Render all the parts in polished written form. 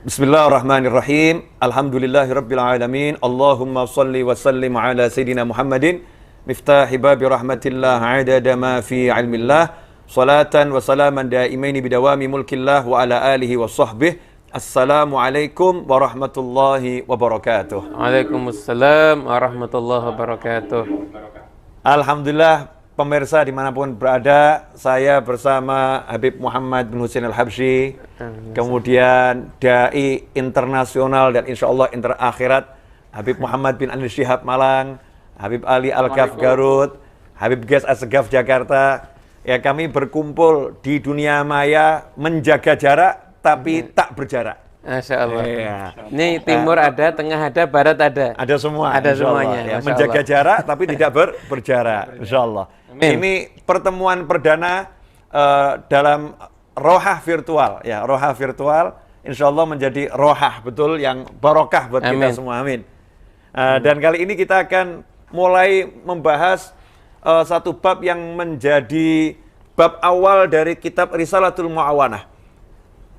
Bismillahirrahmanirrahim. Alhamdulillahirabbil alamin. Allahumma shalli wa sallim ala sayidina Muhammadin miftahi babi rahmatillah adada ma fi ilmillah. Salatan wa salaman daimaini bidawami mulkillah wa ala alihi wa sahbihi. Assalamualaikum warahmatullahi wabarakatuh. Waalaikumsalam warahmatullahi wabarakatuh. Alhamdulillah, pemirsa dimanapun berada, saya bersama Habib Muhammad bin Husain Al-Habsyi, kemudian Dai internasional dan insya Allah interakhirat, Habib Muhammad bin Anies Syihab Malang, Habib Ali Al-Ghaf Garut, Habib Ges Assegaf Jakarta. Ya, kami berkumpul di dunia maya menjaga jarak tapi tak berjarak. Masya Allah. Ya. Ini timur ada, tengah ada, barat ada. Ada semua. Ada semuanya. Ya, menjaga jarak tapi tidak berjarak. Insya Allah. Amin. Ini pertemuan perdana dalam rohah virtual. Ya, rohah virtual. Insya Allah menjadi rohah betul yang barokah buat kita semua. Amin. Dan kali ini kita akan mulai membahas satu bab yang menjadi bab awal dari kitab Risalatul Mu'awanah.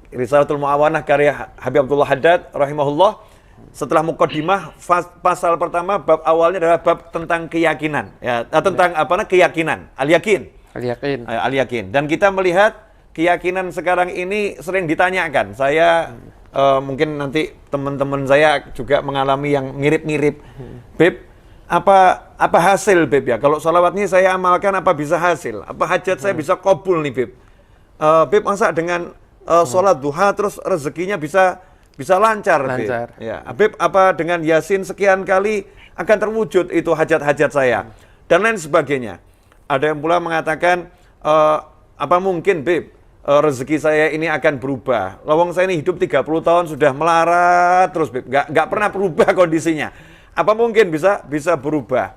Risalatul Mu'awanah karya Habib Abdullah Haddad rahimahullah. Setelah muqaddimah, pasal pertama bab awalnya adalah bab tentang keyakinan. Ya, tentang keyakinan, al-yakin. Al-yakin. Al-yakin. Dan kita melihat keyakinan sekarang ini sering ditanyakan. Saya mungkin nanti teman-teman saya juga mengalami yang mirip-mirip. Beb, apa hasil Beb ya? Kalau salawat ini saya amalkan apa bisa hasil? Apa hajat saya bisa qabul nih Beb? Beb, masa dengan sholat duha terus rezekinya bisa lancar. Lancar. Ya, Habib, apa dengan Yasin sekian kali akan terwujud itu hajat-hajat saya dan lain sebagainya. Ada yang pula mengatakan apa mungkin Bib rezeki saya ini akan berubah. Lawang saya ini hidup 30 tahun sudah melarat terus Bib, nggak pernah berubah kondisinya. Apa mungkin bisa berubah?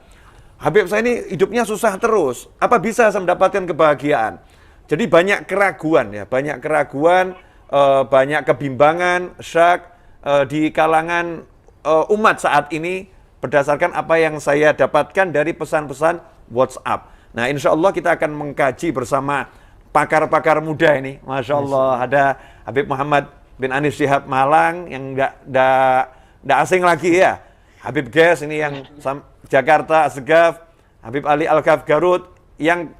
Habib, saya ini hidupnya susah terus. Apa bisa saya mendapatkan kebahagiaan? Jadi banyak keraguan ya, banyak kebimbangan, syak di kalangan umat saat ini berdasarkan apa yang saya dapatkan dari pesan-pesan WhatsApp. Nah, insya Allah kita akan mengkaji bersama pakar-pakar muda ini. Masya Allah, ada Habib Muhammad bin Anies Syihab Malang yang nggak asing lagi ya. Habib Ges ini yang Jakarta, Assegaf, Habib Ali Al-Ghaf Garut yang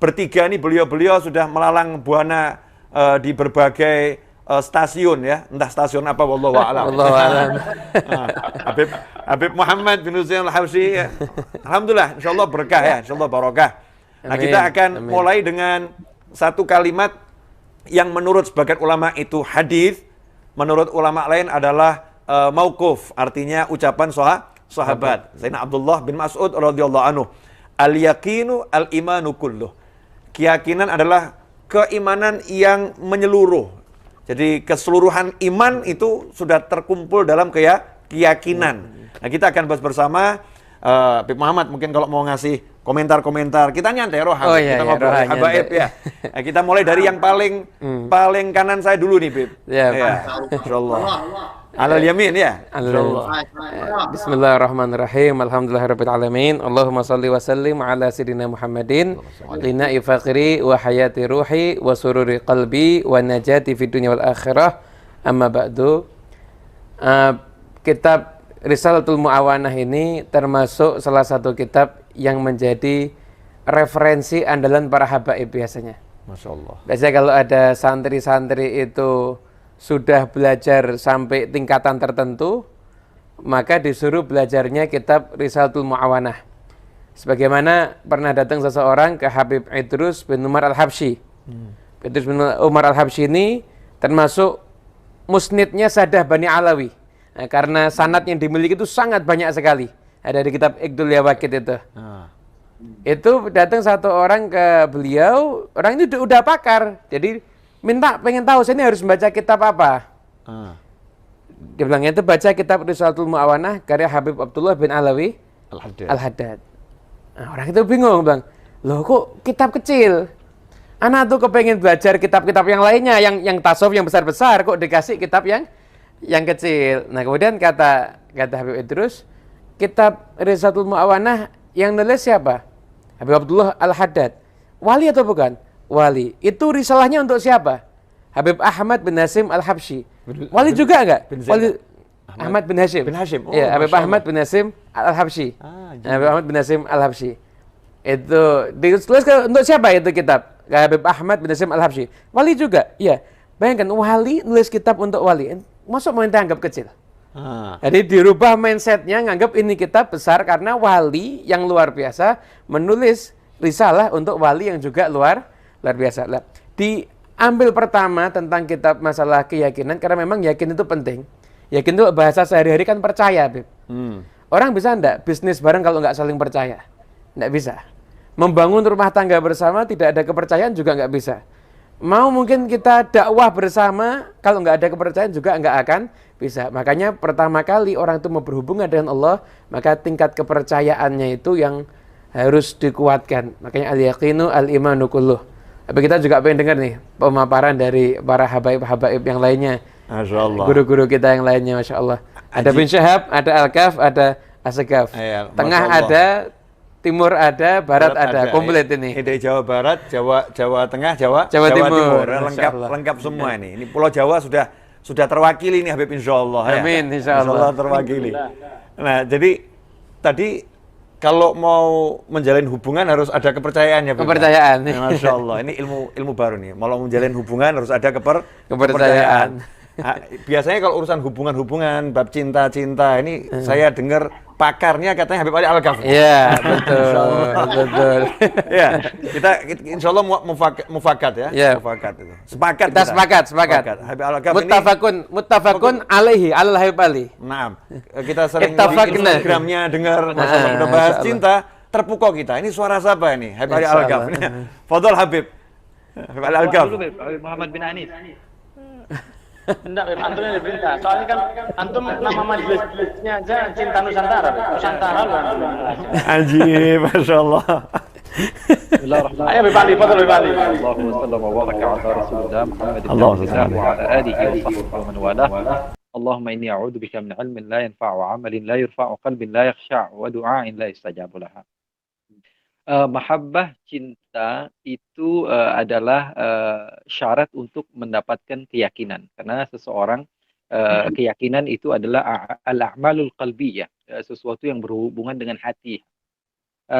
bertiga ini beliau sudah melalang buana di berbagai stasiun ya, entah stasiun apa wallahu a'lam. Wallahu a'lam. Habib Muhammad bin Husain Al-Habsyi ya. Alhamdulillah, insyaallah berkah ya, insyaallah barokah. Nah, kita akan mulai dengan satu kalimat yang menurut sebagian ulama itu hadis, menurut ulama lain adalah mauquf, artinya ucapan sahabat. Sayyidina Abdullah bin Mas'ud radhiyallahu anhu. Al-yaqinu al-imanu kulluh. Keyakinan adalah keimanan yang menyeluruh. Jadi keseluruhan iman itu sudah terkumpul dalam keyakinan. Nah, kita akan bahas bersama Habib Muhammad, mungkin kalau mau ngasih komentar-komentar. Kita nyantai rohani, kita ngobrol habaib ya. Nah, kita mulai dari yang paling kanan saya dulu nih, Bib. Ya. Insyaallah. Alal yamin ya. Bismillahirrahmanirrahim. Alhamdulillahirabbil alamin. Allahumma shalli wa sallim ala sayidina Muhammadin lina'i faqri wa hayati ruhi wa sururi qalbi wa najati fid dunya wal akhirah. Amma ba'du. Kitab Risalatul Mu'awanah ini termasuk salah satu kitab yang menjadi referensi andalan para habaib biasanya. Masya Allah. Biasanya kalau ada santri-santri itu sudah belajar sampai tingkatan tertentu, maka disuruh belajarnya kitab Risalatul Mu'awanah. Sebagaimana pernah datang seseorang ke Habib Idrus bin Umar Al-Habsyi. Idrus bin Umar Al-Habsyi ini termasuk musnidnya Sadah Bani Alawi. Nah, karena sanad yang dimiliki itu sangat banyak sekali. Ada di kitab Iqdul Yawakid itu. Itu datang satu orang ke beliau, orang ini udah pakar. Jadi pengen tahu saya ini harus membaca kitab apa. Dia bilang itu baca kitab Risalatul Mu'awanah karya Habib Abdullah bin Alawi Al-Haddad. Nah, orang itu bingung, bilang, loh kok kitab kecil? Anak tuh kepengen belajar kitab-kitab yang lainnya, yang tasawuf yang besar-besar, kok dikasih kitab yang kecil. Nah, kemudian kata Habib Idrus, kitab Risalatul Mu'awanah yang nulis siapa? Habib Abdullah Al-Haddad. Wali atau bukan? Wali. Itu risalahnya untuk siapa? Habib Ahmad bin Hasim Al-Habsyi. Wali juga enggak? Wali Ahmad bin Hasim. Bin Hasim. Oh, Ya, Habib Masya Ahmad Allah. bin Hasim Al-Habsyi. Jadi. Habib Ahmad bin Hasim Al-Habsyi. Itu ditulis untuk siapa itu kitab? Habib Ahmad bin Hasim Al-Habsyi. Wali juga. Iya. Bayangkan wali nulis kitab untuk wali. Masuk mau anggap kecil. Jadi dirubah mindsetnya, nganggap ini kitab besar karena wali yang luar biasa menulis risalah untuk wali yang juga luar biasa. Lah, diambil pertama tentang kitab masalah keyakinan karena memang yakin itu penting. Yakin itu bahasa sehari-hari kan percaya, Bib. Orang bisa enggak bisnis bareng kalau nggak saling percaya? Nggak bisa. Membangun rumah tangga bersama tidak ada kepercayaan juga nggak bisa. Mau mungkin kita dakwah bersama, kalau nggak ada kepercayaan juga nggak akan bisa. Makanya pertama kali orang itu mau berhubungan dengan Allah, maka tingkat kepercayaannya itu yang harus dikuatkan. Makanya al-yaqinu al-imanu kulluh. Tapi kita juga pengen dengar nih pemaparan dari para habaib-habaib yang lainnya. Masya Allah. Guru-guru kita yang lainnya, Masya Allah. Ada bin Syahab, ada Al-Kaf, ada Asegaf. Tengah ada, timur ada, barat ada. Komplit ini. Ini Jawa Barat, Jawa Tengah, Jawa Timur. Lengkap semua ini. Ini Pulau Jawa sudah terwakili nih Habib, insya Allah. Amin, insya Allah. Terwakili. Nah, jadi tadi kalau mau menjalin hubungan harus ada kepercayaan ya, Habib. Kepercayaan. Ya, Masya Allah, ini ilmu baru nih. Mau menjalin hubungan harus ada kepercayaan. Biasanya kalau urusan hubungan-hubungan, bab cinta-cinta, ini saya dengar pakarnya katanya Habib Ali Al-Ghafur. Iya, betul. Ya, kita insya Allah mufakat ya. Yeah. Mufakat itu. Sepakat. Kita sepakat. Habib Al-Ghafur ini muttafaqun alaihi al Habib Ali. Naam. Kita sering di Ittafaqna. Instagramnya dengar udah bahas cinta, terpukau kita. Ini suara siapa ini? Habib Ali Al-Ghafur. Fadhol Habib. Habib Ali Al-Ghafur. Habib Muhammad bin Anis. Enggak, Beb, antumnya lebih pintar. Soalnya kan antum nama majelisnya aja Cinta Nusantara, Beb. Nusantara lu antum. Ajib, Masya Allah. Bismillahirrahmanirrahim. Ayo Beb Ali, fadhol Beb Ali. Allahumma salli wa baraka ala rasulillah Muhammad ibn Allahumma Abdillah salli. wa ala alihi wa sahbihi wa man walah. Allahumma inni a'udzu bika min ilmin la yanfa'u wa 'amalin la yurfa'u wa qalbin la yakhsha' wa du'ain la yustajabu laha. Mahabbah cinta itu adalah syarat untuk mendapatkan keyakinan, karena seseorang keyakinan itu adalah al-a'malul qalbiyah, sesuatu yang berhubungan dengan hati.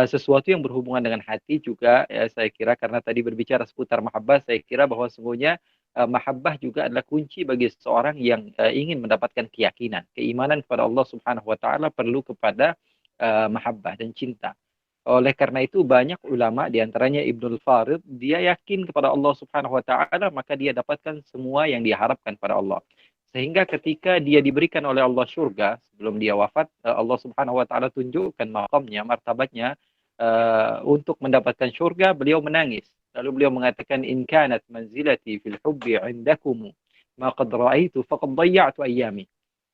Sesuatu yang berhubungan dengan hati juga saya kira, karena tadi berbicara seputar mahabbah, saya kira bahwa sesungguhnya mahabbah juga adalah kunci bagi seseorang yang ingin mendapatkan keyakinan. Keimanan kepada Allah Subhanahu wa taala perlu kepada mahabbah dan cinta. Oleh karena itu banyak ulama, diantaranya Ibnul Farid, dia yakin kepada Allah Subhanahu wa taala, maka dia dapatkan semua yang diharapkan pada Allah. Sehingga ketika dia diberikan oleh Allah surga, sebelum dia wafat, Allah Subhanahu wa taala tunjukkan maqamnya, martabatnya untuk mendapatkan surga, beliau menangis. Lalu beliau mengatakan, in kanat manzilati fil hubbi 'indakum ma qad ra'aitu faqad dayya'tu ayyami.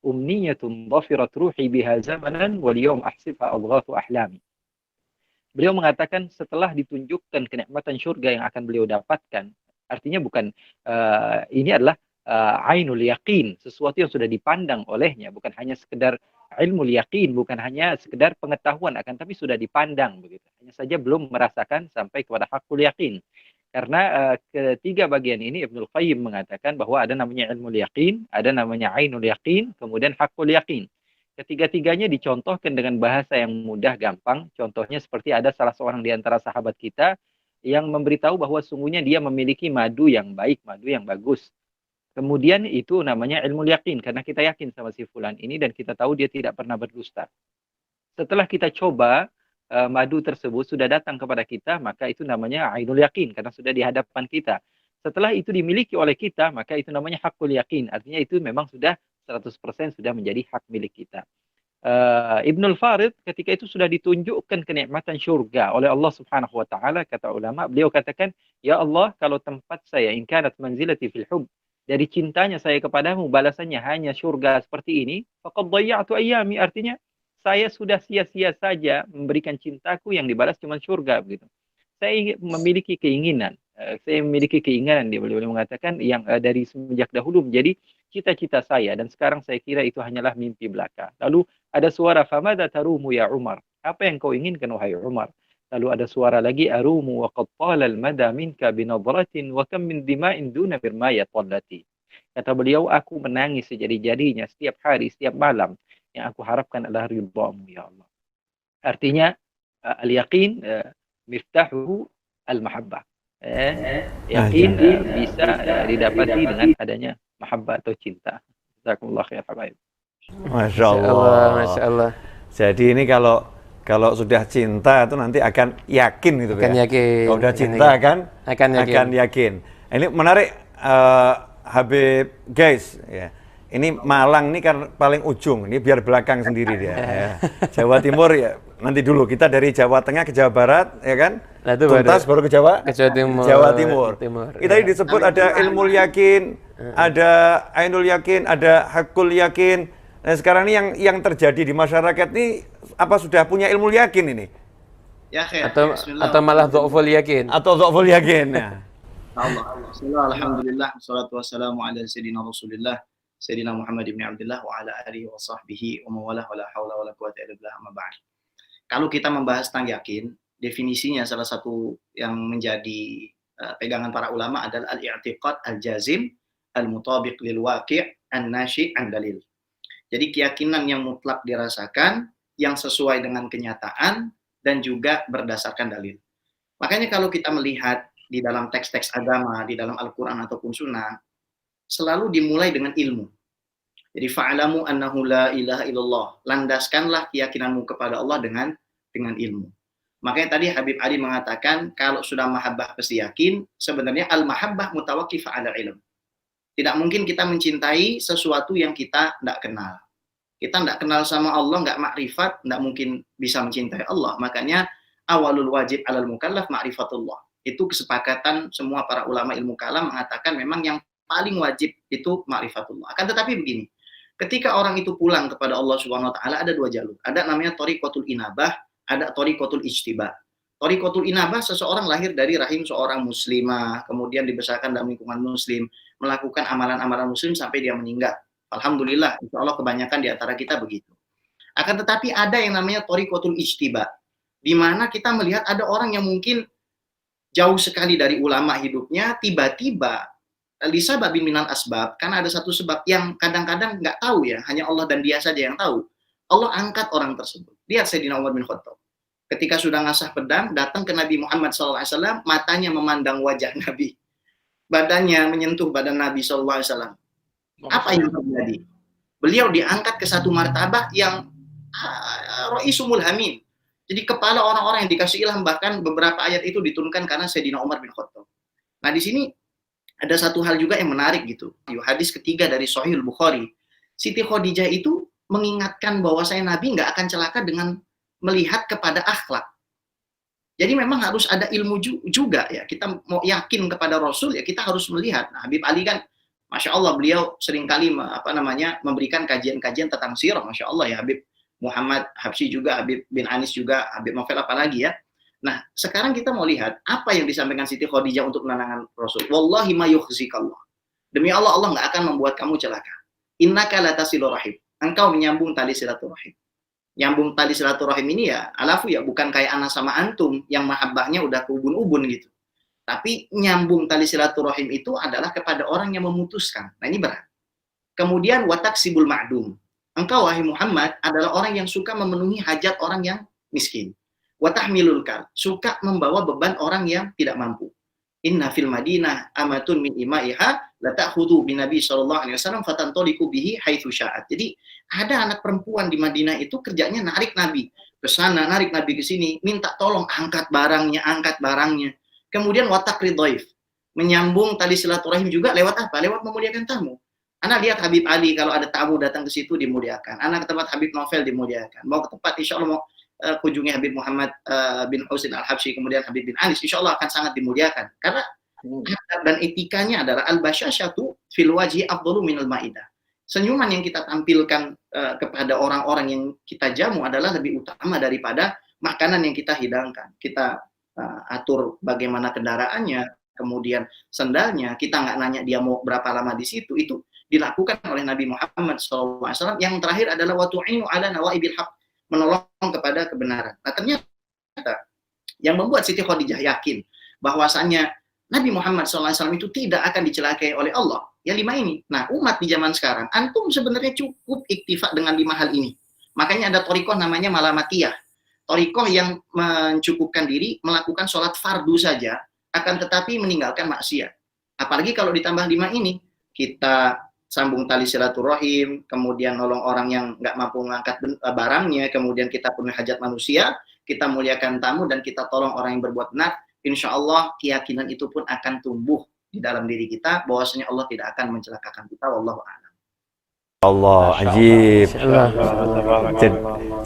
Umniyatun dhafirat ruhi biha zamanan wal yawm ahsibha adghathu ahlami. Beliau mengatakan setelah ditunjukkan kenikmatan surga yang akan beliau dapatkan, artinya bukan ini adalah ainul yaqin, sesuatu yang sudah dipandang olehnya, bukan hanya sekedar ilmu yaqin, bukan hanya sekedar pengetahuan akan, tapi sudah dipandang begitu. Hanya saja belum merasakan sampai kepada hakul yaqin. Karena ketiga bagian ini Ibnul Qayyim mengatakan bahwa ada namanya ilmu yaqin, ada namanya ainul yaqin, kemudian hakul yaqin. Ketiga-tiganya dicontohkan dengan bahasa yang mudah, gampang. Contohnya seperti ada salah seorang di antara sahabat kita yang memberitahu bahwa sungguhnya dia memiliki madu yang baik, madu yang bagus. Kemudian itu namanya ilmu yakin, karena kita yakin sama si fulan ini dan kita tahu dia tidak pernah berdusta. Setelah kita coba, madu tersebut sudah datang kepada kita, maka itu namanya ainul yakin, karena sudah di hadapan kita. Setelah itu dimiliki oleh kita, maka itu namanya hakul yakin. Artinya itu memang sudah 100% sudah menjadi hak milik kita. Ibnul Farid ketika itu sudah ditunjukkan kenikmatan syurga oleh Allah Subhanahu wa taala, kata ulama, beliau katakan, ya Allah, kalau tempat saya in kanat manzilati fil hub, dari cintanya saya kepadamu balasannya hanya syurga seperti ini, faqad dayya'tu ayyami, artinya saya sudah sia-sia saja memberikan cintaku, yang dibalas cuma syurga begitu. Saya memiliki keinginan, dia beliau mengatakan yang dari semenjak dahulu menjadi cita-cita saya, dan sekarang saya kira itu hanyalah mimpi belaka. Lalu ada suara, famada tarumu ya Umar, apa yang kau inginkan wahai Umar? Lalu ada suara lagi, arumu wa qad tala al-mada minka binadratin wa kam min dima'in duna birmaya tallati. Kata beliau, aku menangis sejadi-jadinya setiap hari, setiap malam. Yang aku harapkan adalah ridhamu, ya Allah. Artinya, al-yaqin miftahu al-mahabbah. Yakin bisa didapati dengan adanya mahabbah atau cinta. Jazakumullah khair, habaib. Masya Allah. Masya Allah. Jadi ini kalau sudah cinta itu nanti akan yakin gitu Akan ya. yakin. Kalau udah cinta Akan yakin. akan yakin. Ini menarik, Habib guys ya. Ini Malang ini kan paling ujung, ini biar belakang sendiri dia. Ya. Jawa Timur ya nanti dulu, kita dari Jawa Tengah ke Jawa Barat ya kan. Nah, itu tuntas baru ke Jawa Timur. Jawa Timur. Kita Ya. disebut ada ilmu yakin, ada ainul yakin, ada hakul yakin. Nah sekarang ini yang terjadi di masyarakat ini apa sudah punya ilmu yakin ini? Ya, khair. Atau malah dhaful yakin. Atau dhaful yakin ya. Allah. Bismillah, alhamdulillah, wassalatu wassalamu ala sayyidina Rasulillah, Sayyidina Muhammad ibn Abdullah wa ala alihi wa sahbihi wa mawalah wa la hawla wa la quwwata illa billah, amma ba'd. Kalau kita membahas tentang yakin, definisinya salah satu yang menjadi pegangan para ulama adalah al-i'tiqad al-jazim al-mutabiq lil waqi' an-nashi' an dalil. Jadi keyakinan yang mutlak dirasakan, yang sesuai dengan kenyataan dan juga berdasarkan dalil. Makanya kalau kita melihat di dalam teks-teks agama, di dalam Al-Qur'an ataupun Sunnah, selalu dimulai dengan ilmu. Jadi fa'alamu annahu la ilaha illallah. Landaskanlah keyakinanmu kepada Allah dengan ilmu. Makanya tadi Habib Ali mengatakan kalau sudah mahabbah pasti yakin, sebenarnya al-mahabbah mutawaqqifah 'ala ilm. Tidak mungkin kita mencintai sesuatu yang kita tidak kenal. Kita tidak kenal sama Allah, nggak makrifat, tidak mungkin bisa mencintai Allah. Makanya awalul wajib 'alal mukallaf ma'rifatullah. Itu kesepakatan semua para ulama ilmu kalam mengatakan memang yang paling wajib itu ma'rifatullah. Akan tetapi begini, ketika orang itu pulang kepada Allah Subhanahu wa taala ada dua jalur. Ada namanya thariqatul inabah, ada thariqatul ijtibah. Thariqatul inabah, seseorang lahir dari rahim seorang muslimah, kemudian dibesarkan dalam lingkungan muslim, melakukan amalan-amalan muslim sampai dia meninggal. Alhamdulillah, insya Allah kebanyakan di antara kita begitu. Akan tetapi ada yang namanya thariqatul ijtibah, di mana kita melihat ada orang yang mungkin jauh sekali dari ulama hidupnya, tiba-tiba lisababin minal asbab, karena ada satu sebab yang kadang-kadang nggak tahu ya, hanya Allah dan dia saja yang tahu. Allah angkat orang tersebut. Lihat Sayyidina Umar bin Khattab. Ketika sudah ngasah pedang, datang ke Nabi Muhammad SAW, matanya memandang wajah Nabi. Badannya menyentuh badan Nabi SAW. Apa yang terjadi? Beliau diangkat ke satu martabah yang Raisumul Hamim. Jadi kepala orang-orang yang dikasih ilham, bahkan beberapa ayat itu diturunkan karena Sayyidina Umar bin Khattab. Nah di sini ada satu hal juga yang menarik gitu. Hadis ketiga dari Sahih Bukhari. Siti Khadijah itu mengingatkan bahwa Nabi nggak akan celaka dengan melihat kepada akhlak. Jadi memang harus ada ilmu juga ya. Kita mau yakin kepada Rasul ya kita harus melihat. Nah, Habib Ali kan, masya Allah beliau seringkali memberikan kajian-kajian tentang sirah. Masya Allah ya Habib Muhammad Habsyi juga, Habib bin Anis juga, Habib Novel apalagi ya. Nah, sekarang kita mau lihat apa yang disampaikan Siti Khadijah untuk menenangkan Rasul. Wallahi ma yukhzikallah. Demi Allah, Allah nggak akan membuat kamu celaka. Innaka latasilu rahim. Engkau menyambung tali silaturahim. Nyambung tali silaturahim ini ya, alafu ya, bukan kayak ana sama antum yang mahabbahnya udah ke ubun-ubun gitu. Tapi nyambung tali silaturahim itu adalah kepada orang yang memutuskan. Nah, ini berat. Kemudian wataksibul ma'dum. Engkau wahai Muhammad adalah orang yang suka memenuhi hajat orang yang miskin. Wa tahmilul kal, suka membawa beban orang yang tidak mampu. Inna fil Madinah amatun min imaiha la ta'khudhu bin Nabi sallallahu alaihi wasallam fatantaliqu bihi haitsu sya'at. Jadi ada anak perempuan di Madinah itu kerjanya narik Nabi ke sana, narik Nabi ke sini, minta tolong angkat barangnya. Kemudian wa taqridhaif, menyambung tali silaturahim juga lewat apa? Lewat memuliakan tamu. Anda lihat Habib Ali kalau ada tamu datang ke situ dimuliakan. Anda ke tempat Habib Novel dimuliakan. Mau ke tempat insya Allah mau kunjungi Habib Muhammad bin Husain Al-Habsyi, kemudian Habib bin Anis, insya Allah akan sangat dimuliakan. Karena adab dan etikanya adalah al-basyasyatu fil wajhi afdalu minal ma'idah. Senyuman yang kita tampilkan kepada orang-orang yang kita jamu adalah lebih utama daripada makanan yang kita hidangkan. Kita atur bagaimana kendaraannya, kemudian sendalnya, kita nggak nanya dia mau berapa lama di situ, itu dilakukan oleh Nabi Muhammad SAW. Yang terakhir adalah watu'inu ala nawaibil haq, menolong kepada kebenaran. Nah ternyata yang membuat Siti Khadijah yakin bahwasanya Nabi Muhammad SAW itu tidak akan dicelakai oleh Allah. Ya 5 ini. Nah, umat di zaman sekarang, antum sebenarnya cukup iktifak dengan 5 hal ini. Makanya ada thariqah namanya malamatiyah. Thariqah yang mencukupkan diri melakukan sholat fardu saja, akan tetapi meninggalkan maksiat. Apalagi kalau ditambah 5 ini, kita sambung tali silaturahim, kemudian nolong orang yang nggak mampu mengangkat barangnya, kemudian kita penuhi hajat manusia, kita muliakan tamu, dan kita tolong orang yang berbuat benar. Insya Allah keyakinan itu pun akan tumbuh di dalam diri kita, bahwasanya Allah tidak akan mencelakakan kita. Wallahu a'lam. Allah, ajib.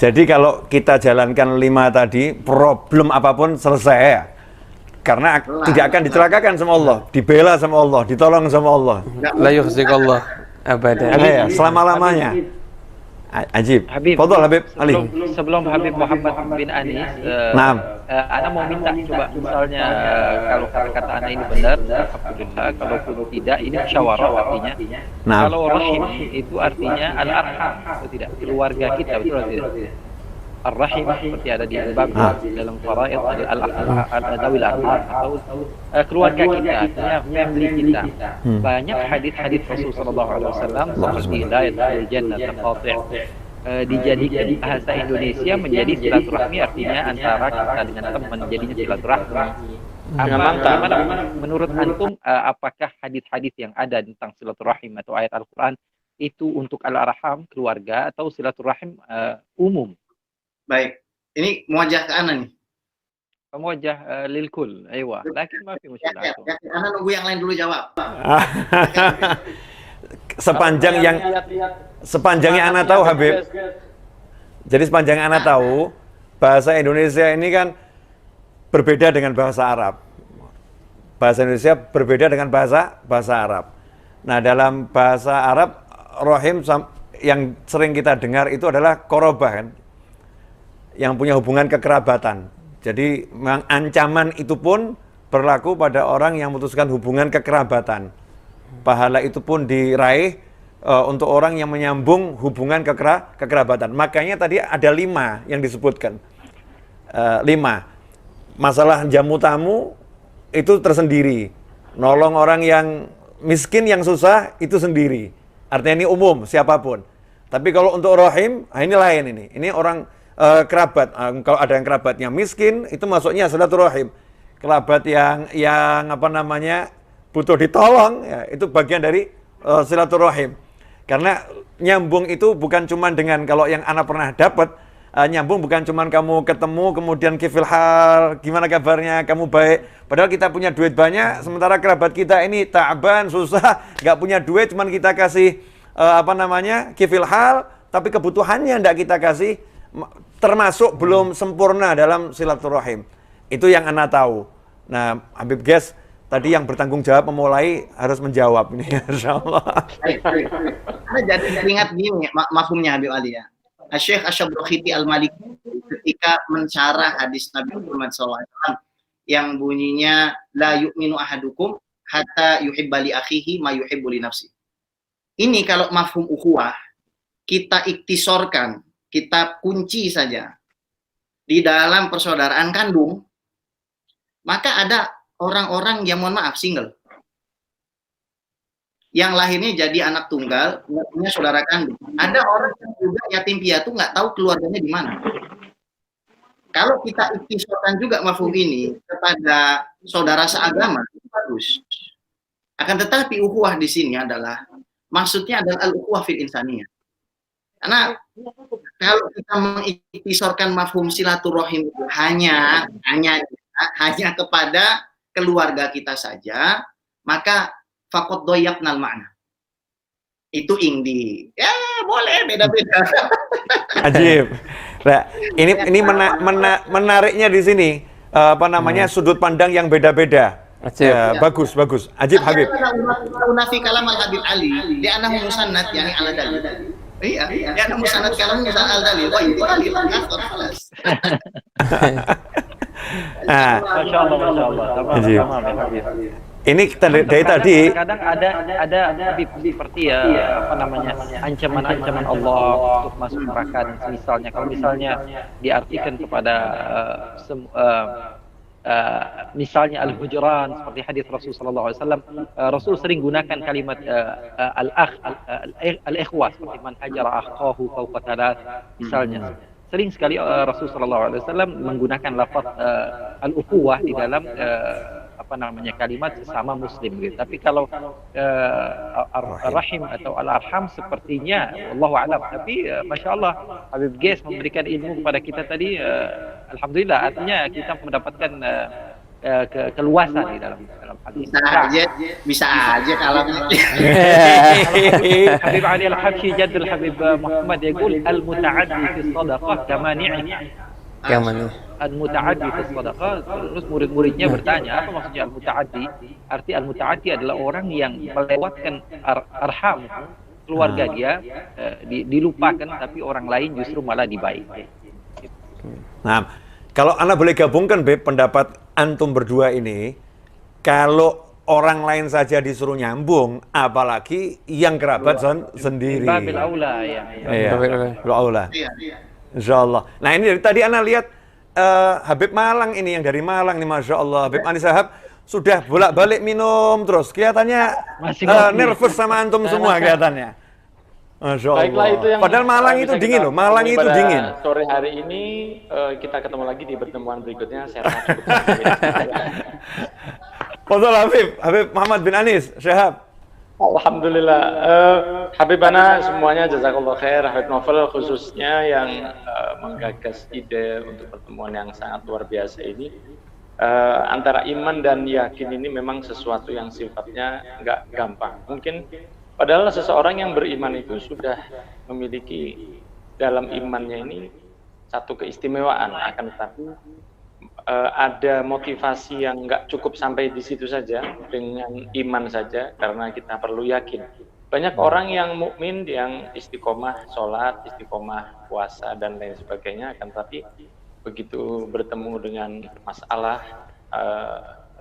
Jadi kalau kita jalankan 5 tadi, problem apapun selesai ya. Karena tidak akan dicelakakan sama Allah, dibela sama Allah, ditolong sama Allah. La yukhzikallah abada. Ya, selama-lamanya. Ajib. Habib, Fadhol Habib Ali. Sebelum Habib Muhammad bin Anis, Naam. Ana mau minta coba misalnya kalau kata-kata Ana ini benar, alhamdulillah. Kalaupun tidak, ini musyawarah artinya. Naam. Kalau rahim itu artinya al-arham, atau tidak? Keluarga kita, betul atau tidak? Ar-rahim seperti ada di bab dalam faraid al-adawil arham atau keluarga kita, artinya family kita. Banyak hadis-hadis Rasulullah sallallahu alaihi wasallam seperti la yadkhulul jannata qati', dijadikan bahasa Indonesia menjadi silaturahmi, artinya antara kita dengan teman jadinya silaturahmi. Bagaimana menurut antum, apakah hadis-hadis yang ada tentang silaturahim atau ayat Al-Qur'an itu untuk al-arham keluarga atau silaturahim umum? Baik, ini muwajah ke Ana nih. Muwajah lil kul, aywa. Lakin ma fi mushkilah. Ya, Ana nunggu yang lain dulu jawab. Sepanjangnya Ana tahu Habib. Jadi sepanjang Ana tahu, bahasa Indonesia ini kan berbeda dengan bahasa Arab. Bahasa Indonesia berbeda dengan bahasa Arab. Nah, dalam bahasa Arab, rahim yang sering kita dengar itu adalah korobah kan, yang punya hubungan kekerabatan. Jadi ancaman itu pun berlaku pada orang yang memutuskan hubungan kekerabatan. Pahala itu pun diraih untuk orang yang menyambung hubungan kekerabatan. Makanya tadi ada 5 yang disebutkan. 5. Masalah jamu tamu itu tersendiri. Nolong orang yang miskin, yang susah itu sendiri. Artinya ini umum, siapapun. Tapi kalau untuk rahim, ini lain ini. Ini orang kerabat, kalau ada yang kerabatnya miskin, itu masuknya silaturahim. Kerabat yang apa namanya butuh ditolong, ya, itu bagian dari silaturahim. Karena nyambung itu bukan cuma dengan, kalau yang anak pernah dapat, nyambung bukan cuma kamu ketemu kemudian kifil hal, gimana kabarnya, kamu baik. Padahal kita punya duit banyak, sementara kerabat kita ini ta'ban, susah, nggak punya duit, cuma kita kasih kifil hal, tapi kebutuhannya nggak kita kasih. Termasuk belum sempurna dalam silaturahim. Itu yang Ana tahu. Nah, Habib Ges tadi yang bertanggung jawab memulai harus menjawab ini, insyaallah. Ana jadi ingat gini mafhumnya Habib Ali ya. Syekh Asy-Syabrkhiti Al-Maliki ketika mensyarah hadis Nabi Muhammad SAW yang bunyinya la yu'minu ahadukum hatta yuhibba li akhihi ma yuhibbu li nafsi. Ini kalau mafhum ukhuwah kita iktisorkan, kita kunci saja di dalam persaudaraan kandung, maka ada orang-orang yang mohon maaf single, yang lahirnya jadi anak tunggal, nggak punya saudara kandung. Ada orang yang juga yatim piatu, nggak tahu keluarganya di mana. Kalau kita iktisorkan juga mafhum ini kepada saudara seagama, itu bagus. Akan tetapi ukhuwah di sini adalah, maksudnya adalah al-ukhuwah fil insaniyah. Karena kalau kita mengiktisorkan mafhum silaturahim itu hanya kepada keluarga kita saja, maka faqad dhayyaqnal ma'na. Itu indi. Ya, boleh beda-beda. Ajib. Nah, ini menariknya di sini sudut pandang yang beda-beda. Bagus. Ajib Habib. Unafi kalam al-Habib Ali, dia anak musannad yani ala dalil. Iya, dia anak musannad kalam misal al-dalil. Wah, itu dalil ngafar falas. Masya Allah. Tamam. Ini dari tadi. Kadang ada seperti ancaman-ancaman Allah untuk masuk neraka. Misalnya, kalau misalnya diartikan kepada misalnya al-hujran seperti hadis Rasul sallallahu alaihi wasallam, Rasul sering gunakan kalimat al-akh, al-ikhwah, seperti man hajara akhahu fawqa thalath misalnya. Sering sekali Rasul sallallahu alaihi wasallam menggunakan lafaz al-ukhuwah di dalam kalimat sesama muslim gitu. Tapi kalau ar-rahim atau al-arham sepertinya wallahu alam. Tapi masya Allah Habib Ges memberikan ilmu kepada kita tadi, alhamdulillah, artinya kita mendapatkan keluasan di dalam hadis. Bisa aja kalau Habib Ali Al-Habsyi Jaddul Habib Muhammad yaqul al-muta'addi fi sadaqah kamani'i. Al-muta'addi fi sadaqah. Terus murid-muridnya bertanya, apa maksudnya al-muta'addi? Arti al-muta'addi adalah orang yang melewatkan arham, keluarga dia dilupakan, tapi orang lain justru malah dibaik. Nah, kalau Anda boleh gabungkan, Beb, pendapat antum berdua ini, kalau orang lain saja disuruh nyambung, apalagi yang kerabat sendiri. Babil aula ya. Iya, babil aula. Insyaallah. Nah, ini dari tadi Anda lihat Habib Malang ini, yang dari Malang nih, Masya Allah. Habib Anis Shahab sudah bolak-balik minum terus. Kelihatannya nervous sama antum semua kelihatannya. Masya Allah. Baiklah, itu yang padahal Malang itu dingin loh. Malang itu dingin. Sore hari ini kita ketemu lagi di pertemuan berikutnya. Saya Fadhal Habib Muhammad bin Anis Shahab. Alhamdulillah. Habibana semuanya jazakallah khair. Habib Novel khususnya yang menggagas ide untuk pertemuan yang sangat luar biasa ini. Antara iman dan yakin ini memang sesuatu yang sifatnya nggak gampang. Mungkin padahal seseorang yang beriman itu sudah memiliki dalam imannya ini satu keistimewaan, akan tetapi ada motivasi yang nggak cukup sampai di situ saja dengan iman saja, karena kita perlu yakin. Banyak orang yang mukmin, yang istiqomah sholat, istiqomah puasa dan lain sebagainya, akan tetapi begitu bertemu dengan masalah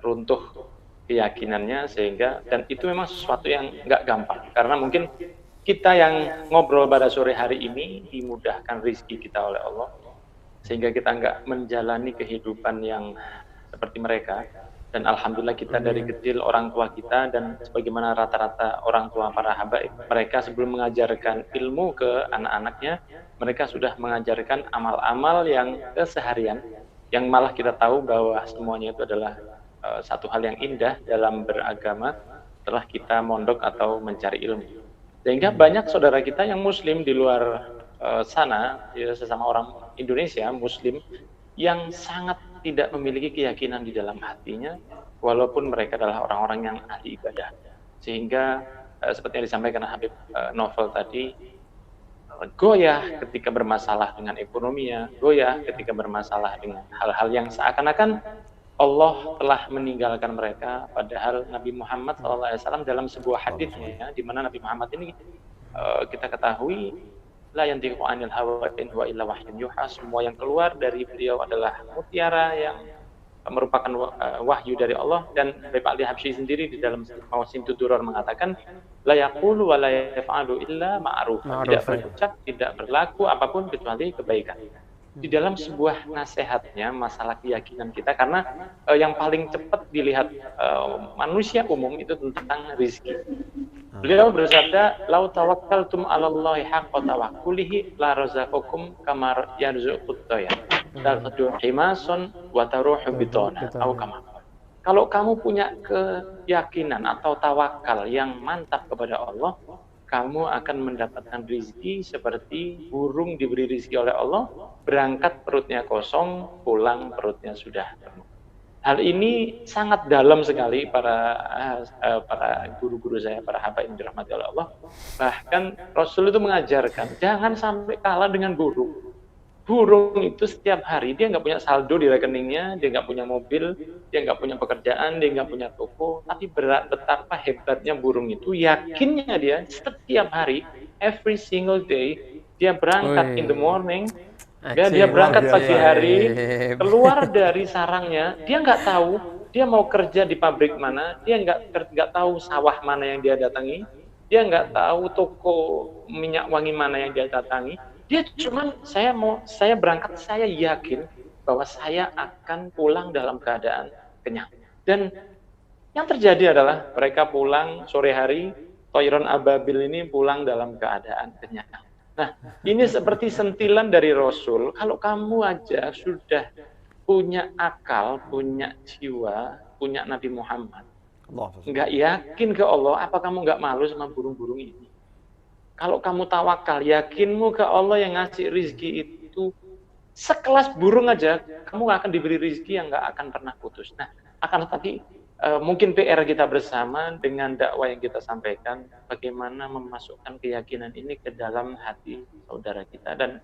runtuh keyakinannya, sehingga, dan itu memang sesuatu yang nggak gampang, karena mungkin kita yang ngobrol pada sore hari ini dimudahkan rezeki kita oleh Allah, sehingga kita nggak menjalani kehidupan yang seperti mereka. Dan alhamdulillah kita dari kecil orang tua kita, dan sebagaimana rata-rata orang tua para habaib, mereka sebelum mengajarkan ilmu ke anak-anaknya, mereka sudah mengajarkan amal-amal yang keseharian, yang malah kita tahu bahwa semuanya itu adalah satu hal yang indah dalam beragama setelah kita mondok atau mencari ilmu. Sehingga banyak saudara kita yang muslim di luar sana, ya, sesama orang Indonesia muslim, yang sangat tidak memiliki keyakinan di dalam hatinya, walaupun mereka adalah orang-orang yang ahli ibadah. Sehingga seperti yang disampaikan Habib Novel tadi, goyah ketika bermasalah dengan ekonominya, goyah ketika bermasalah dengan hal-hal yang seakan-akan Allah telah meninggalkan mereka, padahal Nabi Muhammad SAW dalam sebuah hadisnya, di mana Nabi Muhammad ini kita ketahui la yantiqu anil hawa in huwa illa wahyun yuha, semua yang keluar dari beliau adalah mutiara yang merupakan wahyu dari Allah. Dan Habib Ali Habsyi sendiri di dalam Mawasim Tuduror mengatakan la yaqulu wa la yaf'alu illa ma'ruf, tidak berucap, tidak berlaku apapun kecuali kebaikan. Di dalam sebuah nasihatnya masalah keyakinan kita, karena yang paling cepat dilihat manusia umum itu tentang rezeki. Beliau bersabda, "Lau tawakkaltum 'alallahi haqqa tawakkulihi la razaqakum kama yarzuqut tayr. Taqdu himasun wa taruhu bitana." Kalau kamu punya keyakinan atau tawakal yang mantap kepada Allah, kamu akan mendapatkan rezeki seperti burung diberi rezeki oleh Allah, berangkat perutnya kosong, pulang perutnya sudah penuh. Hal ini sangat dalam sekali para guru-guru saya, para habaib yang dirahmati oleh Allah. Bahkan Rasul itu mengajarkan, jangan sampai kalah dengan burung. Burung itu setiap hari dia nggak punya saldo di rekeningnya, dia nggak punya mobil, dia nggak punya pekerjaan, dia nggak punya toko. Tapi betapa hebatnya burung itu, yakinnya dia setiap hari, every single day, dia berangkat in the morning, dia berangkat pagi hari, keluar dari sarangnya, dia nggak tahu dia mau kerja di pabrik mana, dia nggak tahu sawah mana yang dia datangi, dia nggak tahu toko minyak wangi mana yang dia datangi. Dia cuman saya berangkat, saya yakin bahwa saya akan pulang dalam keadaan kenyang. Dan yang terjadi adalah mereka pulang sore hari, Toiron Ababil ini pulang dalam keadaan kenyang. Nah, ini seperti sentilan dari Rasul, kalau kamu aja sudah punya akal, punya jiwa, punya Nabi Muhammad, nggak yakin ke Allah, apa kamu nggak malu sama burung-burung ini? Kalau kamu tawakal, yakinmu ke Allah yang ngasih rizki itu sekelas burung aja, kamu nggak akan diberi rizki yang nggak akan pernah putus. Nah, akan tetapi mungkin PR kita bersama dengan dakwah yang kita sampaikan, bagaimana memasukkan keyakinan ini ke dalam hati saudara kita. Dan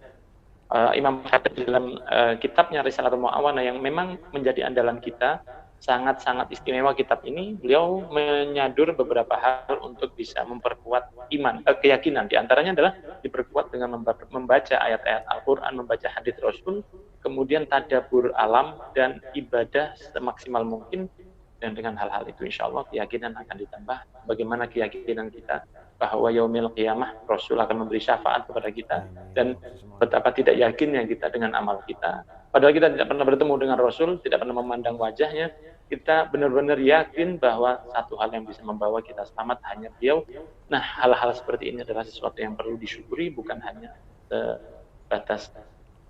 Imam Khatib dalam kitabnya Risalatul Mu'awanah yang memang menjadi andalan kita, sangat-sangat istimewa kitab ini, beliau menyadur beberapa hal untuk bisa memperkuat iman, keyakinan. Di antaranya adalah diperkuat dengan membaca ayat-ayat Al-Quran, membaca hadits Rasul, kemudian tadabbur alam dan ibadah semaksimal mungkin. Dan dengan hal-hal itu insya Allah keyakinan akan ditambah. Bagaimana keyakinan kita bahwa yaumil qiyamah Rasul akan memberi syafaat kepada kita, dan betapa tidak yakinnya kita dengan amal kita. Padahal kita tidak pernah bertemu dengan Rasul, tidak pernah memandang wajahnya, kita benar-benar yakin bahwa satu hal yang bisa membawa kita selamat hanya beliau. Nah, hal-hal seperti ini adalah sesuatu yang perlu disyukuri, bukan hanya sebatas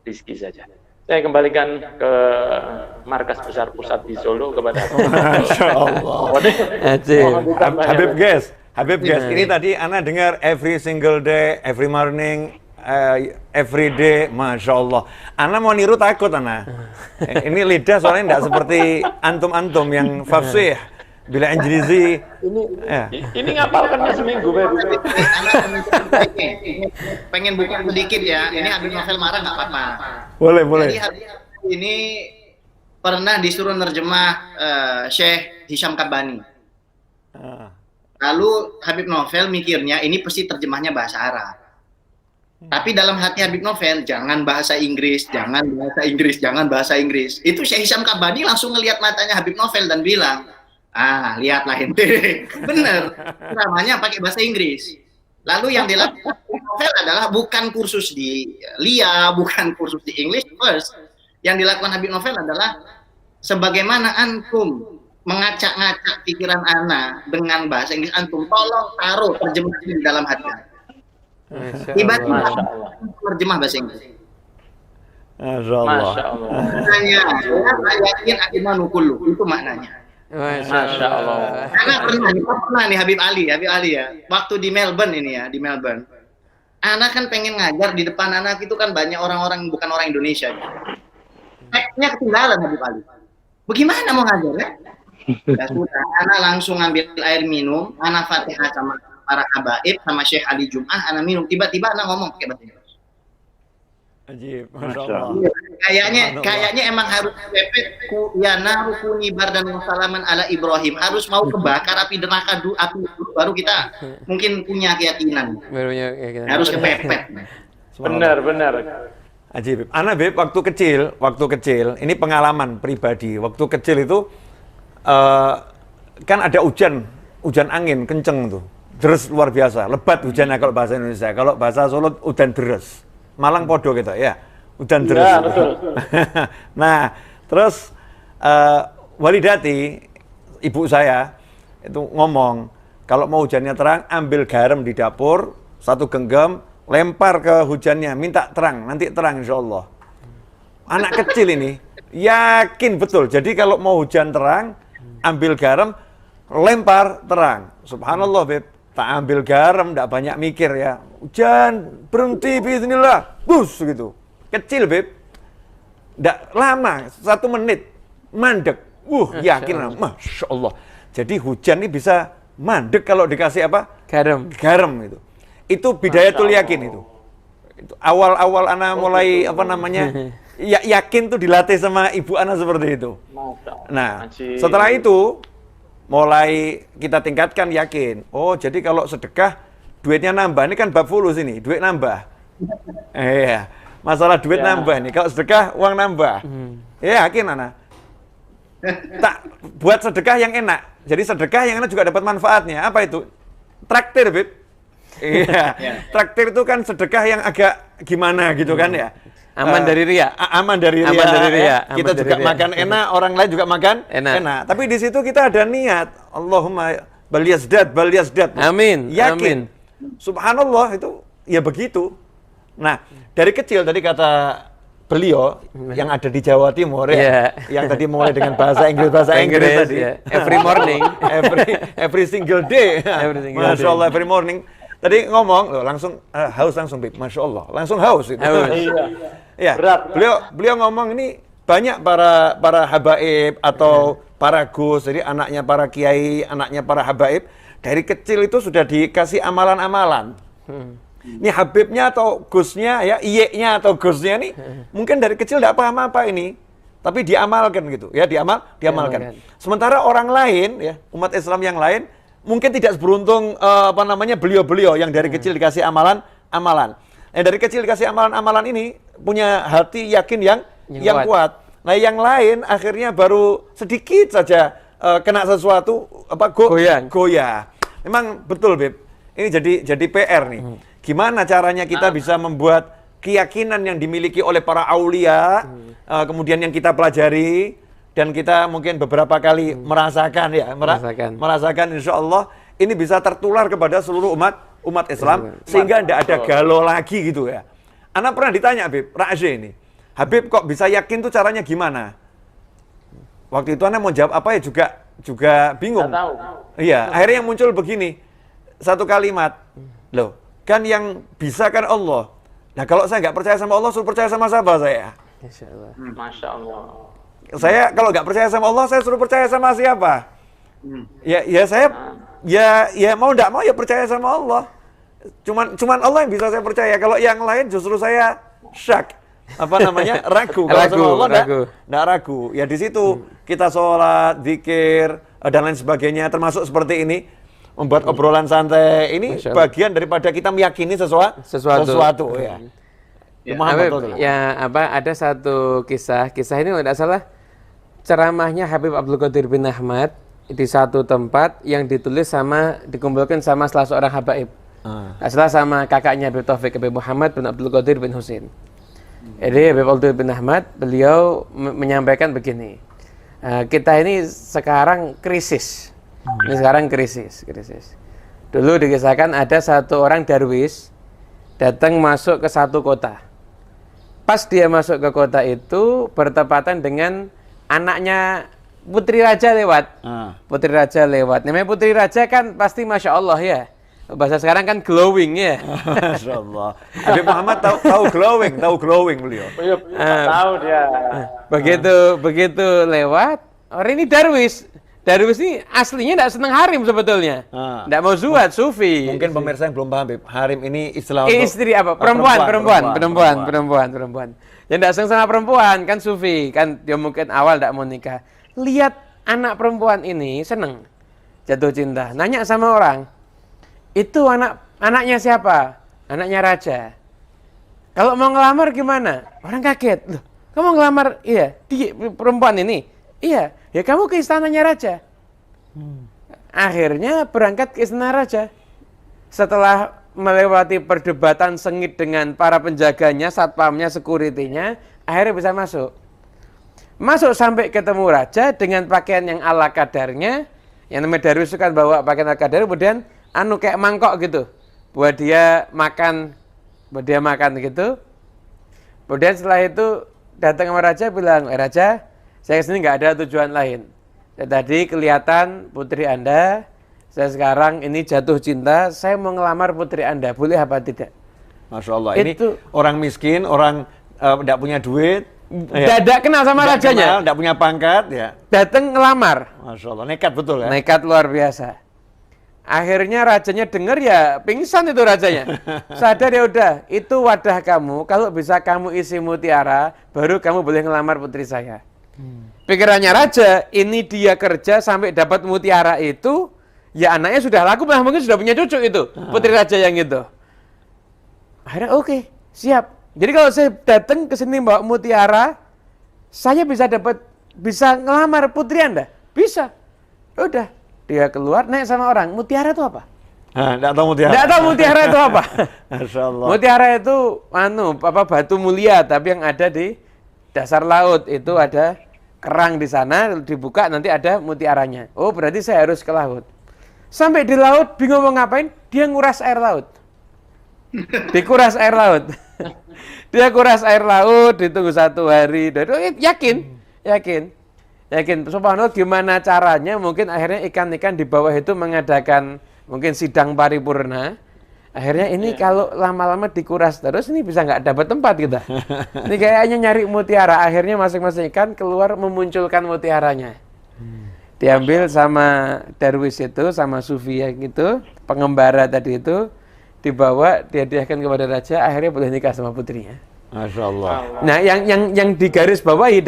rizki saja. Saya kembalikan ke markas besar pusat di Solo kepada Masya Allah. Habib guys, ini tadi Ana dengar every single day, every morning, every day, Masya Allah. Ana mau niru takut, Ana. Ini lidah soalnya tidak seperti antum-antum yang fasih. Bila Anjilizi. Ini ngapalkannya seminggu, Beb. Pengen buka sedikit ya. Ini Habib Novel marah nggak apa-apa. Boleh. Jadi ini pernah disuruh nerjemah Syekh Hisham Kabani. Lalu Habib Novel mikirnya ini pasti terjemahnya bahasa Arab. Tapi dalam hati Habib Novel, jangan bahasa Inggris, jangan bahasa Inggris. Itu Syekh Hisham Kabani langsung ngelihat matanya Habib Novel dan bilang, lihatlah ente. Bener, namanya pakai bahasa Inggris. Lalu yang dilakukan Novel adalah bukan kursus di LIA, bukan kursus di English first. Yang dilakukan Habib Novel adalah sebagaimana antum mengacak-ngacak pikiran ana dengan bahasa Inggris antum, tolong taruh terjemah di dalam hati. Tiba-tiba terjemah bahasa Inggris. Masya Allah. Maknanya, saya yakin akimanu kullu, itu maknanya. Masya Allah. Karena pernah nih Habib Ali ya, waktu di Melbourne ini ya, di Melbourne. Anak kan pengen ngajar, di depan anak itu kan banyak orang-orang bukan orang Indonesia. Teksnya ketinggalan Habib Ali. Bagaimana mau ngajar ya? Ya sudah, anak langsung ambil air minum, anak Fatihah sama para habaib sama Syekh Ali Jum'ah, anak minum. Tiba-tiba anak ngomong pakai bahasa Inggris. Ajib, Masya Allah. Kayaknya emang harus pepet ya narukuni bardan wasalaman ala Ibrahim, harus mau kebakar api neraka api baru kita mungkin punya keyakinan. Harus kepepet. Benar. Ajib. Ana Beb, waktu kecil, ini pengalaman pribadi. Waktu kecil itu kan ada hujan angin kenceng tuh, deres luar biasa, lebat hujannya kalau bahasa Indonesia. Kalau bahasa Solo udan deres. Malang podo gitu ya, udan deres. Ya, betul. Nah, terus Walidati, ibu saya itu ngomong, kalau mau hujannya terang, ambil garam di dapur, 1 genggam, lempar ke hujannya, minta terang, nanti terang insya Allah. Anak kecil ini yakin betul. Jadi kalau mau hujan terang, ambil garam, lempar terang. Subhanallah, Beb. Tak ambil garam, tidak banyak mikir ya. Hujan, berhenti, bismillah. Bus, gitu. Kecil, Beb. Tidak lama, 1 menit. Mandek. Yakin. Masya Allah. Jadi hujan ini bisa mandek kalau dikasih apa? Garam itu. Itu bidayatul yakin itu. Awal-awal anak mulai yakin tuh dilatih sama ibu anak seperti itu. Nah, setelah itu mulai kita tingkatkan yakin. Oh, jadi kalau sedekah duitnya nambah. Ini kan bab fulus ini, duit nambah. Iya, masalah duit nambah nih. Kalau sedekah uang nambah. Ya, yakin anak. Tak buat sedekah yang enak. Jadi sedekah yang enak juga dapat manfaatnya. Apa itu? Traktir, Bib. Iya. Traktir itu kan sedekah yang agak gimana gitu kan ya. Aman dari riya. Aman dari riya. Aman dari riya. Ya. Aman Kita dari juga riya. makan enak, orang lain juga makan Enak. Tapi di situ kita ada niat. Allahumma bal yazdad. Amin. Yakin. Amin. Subhanallah itu ya begitu. Nah, dari kecil tadi kata beliau yang ada di Jawa Timur ya, yang tadi mulai dengan bahasa Inggris tadi. Ya. Every morning. every single day. Every single Masya Allah, every morning. Tadi ngomong, loh, langsung haus langsung, Bib. Masya Allah, langsung haus itu. Ya, Berat. beliau ngomong ini banyak para habaib atau para gus, jadi anaknya para kiai, anaknya para habaib dari kecil itu sudah dikasih amalan-amalan. Ini habibnya atau gusnya ya, iyeknya atau gusnya nih mungkin dari kecil tidak paham apa ini, tapi diamalkan gitu ya, diamalkan. Sementara orang lain ya, umat Islam yang lain mungkin tidak seberuntung beliau-beliau yang dari kecil dikasih amalan-amalan. Dari kecil dikasih amalan-amalan ini punya hati yakin yang kuat. Nah, yang lain akhirnya baru sedikit saja kena sesuatu goyah. Memang betul, Beb. Ini jadi PR nih. Gimana caranya kita bisa membuat keyakinan yang dimiliki oleh para aulia, kemudian yang kita pelajari, dan kita mungkin beberapa kali merasakan insya Allah ini bisa tertular kepada seluruh umat Islam sehingga tidak ada galau lagi gitu ya. Anak pernah ditanya, Habib Ra'asy ini, Habib kok bisa yakin tuh caranya gimana? Waktu itu anak mau jawab apa ya juga bingung. Nggak tahu. Iya, akhirnya yang muncul begini, satu kalimat, loh kan yang bisa kan Allah. Nah kalau saya nggak percaya sama Allah, suruh percaya sama siapa saya? Masya Allah. Saya kalau nggak percaya sama Allah, saya suruh percaya sama siapa? Ya saya ya mau nggak mau ya percaya sama Allah. Cuman Allah yang bisa saya percaya. Kalau yang lain justru saya syak. Ragu. Kalau sama Allah nggak ragu. Ya di situ kita sholat, zikir dan lain sebagainya, termasuk seperti ini. Membuat obrolan santai ini bagian daripada kita meyakini sesuatu ya. Ada satu kisah ini kalau tidak salah ceramahnya Habib Abdul Qadir bin Ahmad di satu tempat yang dikumpulkan sama salah seorang habaib. Salah sama kakaknya Habib Taufik Habib Muhammad bin Abdul Qadir bin Husain. Jadi Habib Abdul bin Ahmad beliau menyampaikan begini. Kita ini sekarang krisis. Dulu dikisahkan ada satu orang darwis datang masuk ke satu kota. Pas dia masuk ke kota itu bertepatan dengan anaknya putri raja lewat. Namanya putri raja kan pasti Masya Allah ya. Bahasa sekarang kan glowing ya. Masya Allah. Habib Muhammad tahu glowing beliau. Tahu dia. Begitu lewat, orang ini darwis. Darwis ini aslinya tidak senang harim sebetulnya. Tidak mau zuhud, sufi. Mungkin pemirsa yang belum paham, Beb. Harim ini istilah untuk istri apa? Perempuan. Yang tidak senang sama perempuan kan sufi, kan dia mungkin awal tidak mau nikah. Lihat anak perempuan ini senang, jatuh cinta. Nanya sama orang, itu anaknya siapa? Anaknya raja. Kalau mau ngelamar gimana? Orang kaget. Loh, kamu ngelamar? Iya, dia perempuan ini. Iya, ya kamu ke istananya raja. Akhirnya berangkat ke istana raja. Setelah melewati perdebatan sengit dengan para penjaganya, satpamnya, security-nya, akhirnya bisa masuk. Masuk sampai ketemu raja dengan pakaian yang ala kadarnya. Yang namanya darwis kan bawa pakaian ala kadar, kemudian kayak mangkok gitu. Buat dia makan gitu. Kemudian setelah itu datang sama raja bilang, raja, saya kesini nggak ada tujuan lain. Saya tadi kelihatan putri Anda, saya sekarang ini jatuh cinta, saya mau ngelamar putri Anda, boleh apa tidak? Masya Allah, ini orang miskin, orang tidak punya duit. Tidak kenal sama rajanya. Tidak punya pangkat, ya. Datang ngelamar. Masya Allah, nekat betul ya? Nekat luar biasa. Akhirnya rajanya dengar ya pingsan itu rajanya. Sadar ya udah, itu wadah kamu, kalau bisa kamu isi mutiara, baru kamu boleh ngelamar putri saya. Pikirannya raja, ini dia kerja sampai dapat mutiara itu, ya anaknya sudah laku, mungkin sudah punya cucu itu, putri raja yang itu. Akhirnya oke, siap. Jadi kalau saya datang ke sini bawa mutiara, saya bisa ngelamar putri Anda? Bisa. Udah, dia keluar naik sama orang, mutiara itu apa? Enggak tahu mutiara. Enggak tahu mutiara itu apa. Masya Allah. Mutiara itu batu mulia tapi yang ada di dasar laut itu ada kerang di sana, dibuka nanti ada mutiaranya. Oh, berarti saya harus ke laut. Sampai di laut bingung mau ngapain? Dia nguras air laut. Dikuras air laut. Dia kuras air laut, ditunggu 1 hari. Yakin. Subhanallah, gimana caranya? Mungkin akhirnya ikan-ikan di bawah itu mengadakan mungkin sidang paripurna. Akhirnya ini kalau lama-lama dikuras terus ini bisa nggak dapat tempat kita. Ini kayaknya nyari mutiara. Akhirnya masing-masing ikan keluar memunculkan mutiaranya. Diambil sama darwis itu, sama sufi yang itu, pengembara tadi itu, dibawa, dihadiahkan kepada raja. Akhirnya boleh nikah sama putrinya. Masya Allah. Nah, yang digarisbawahi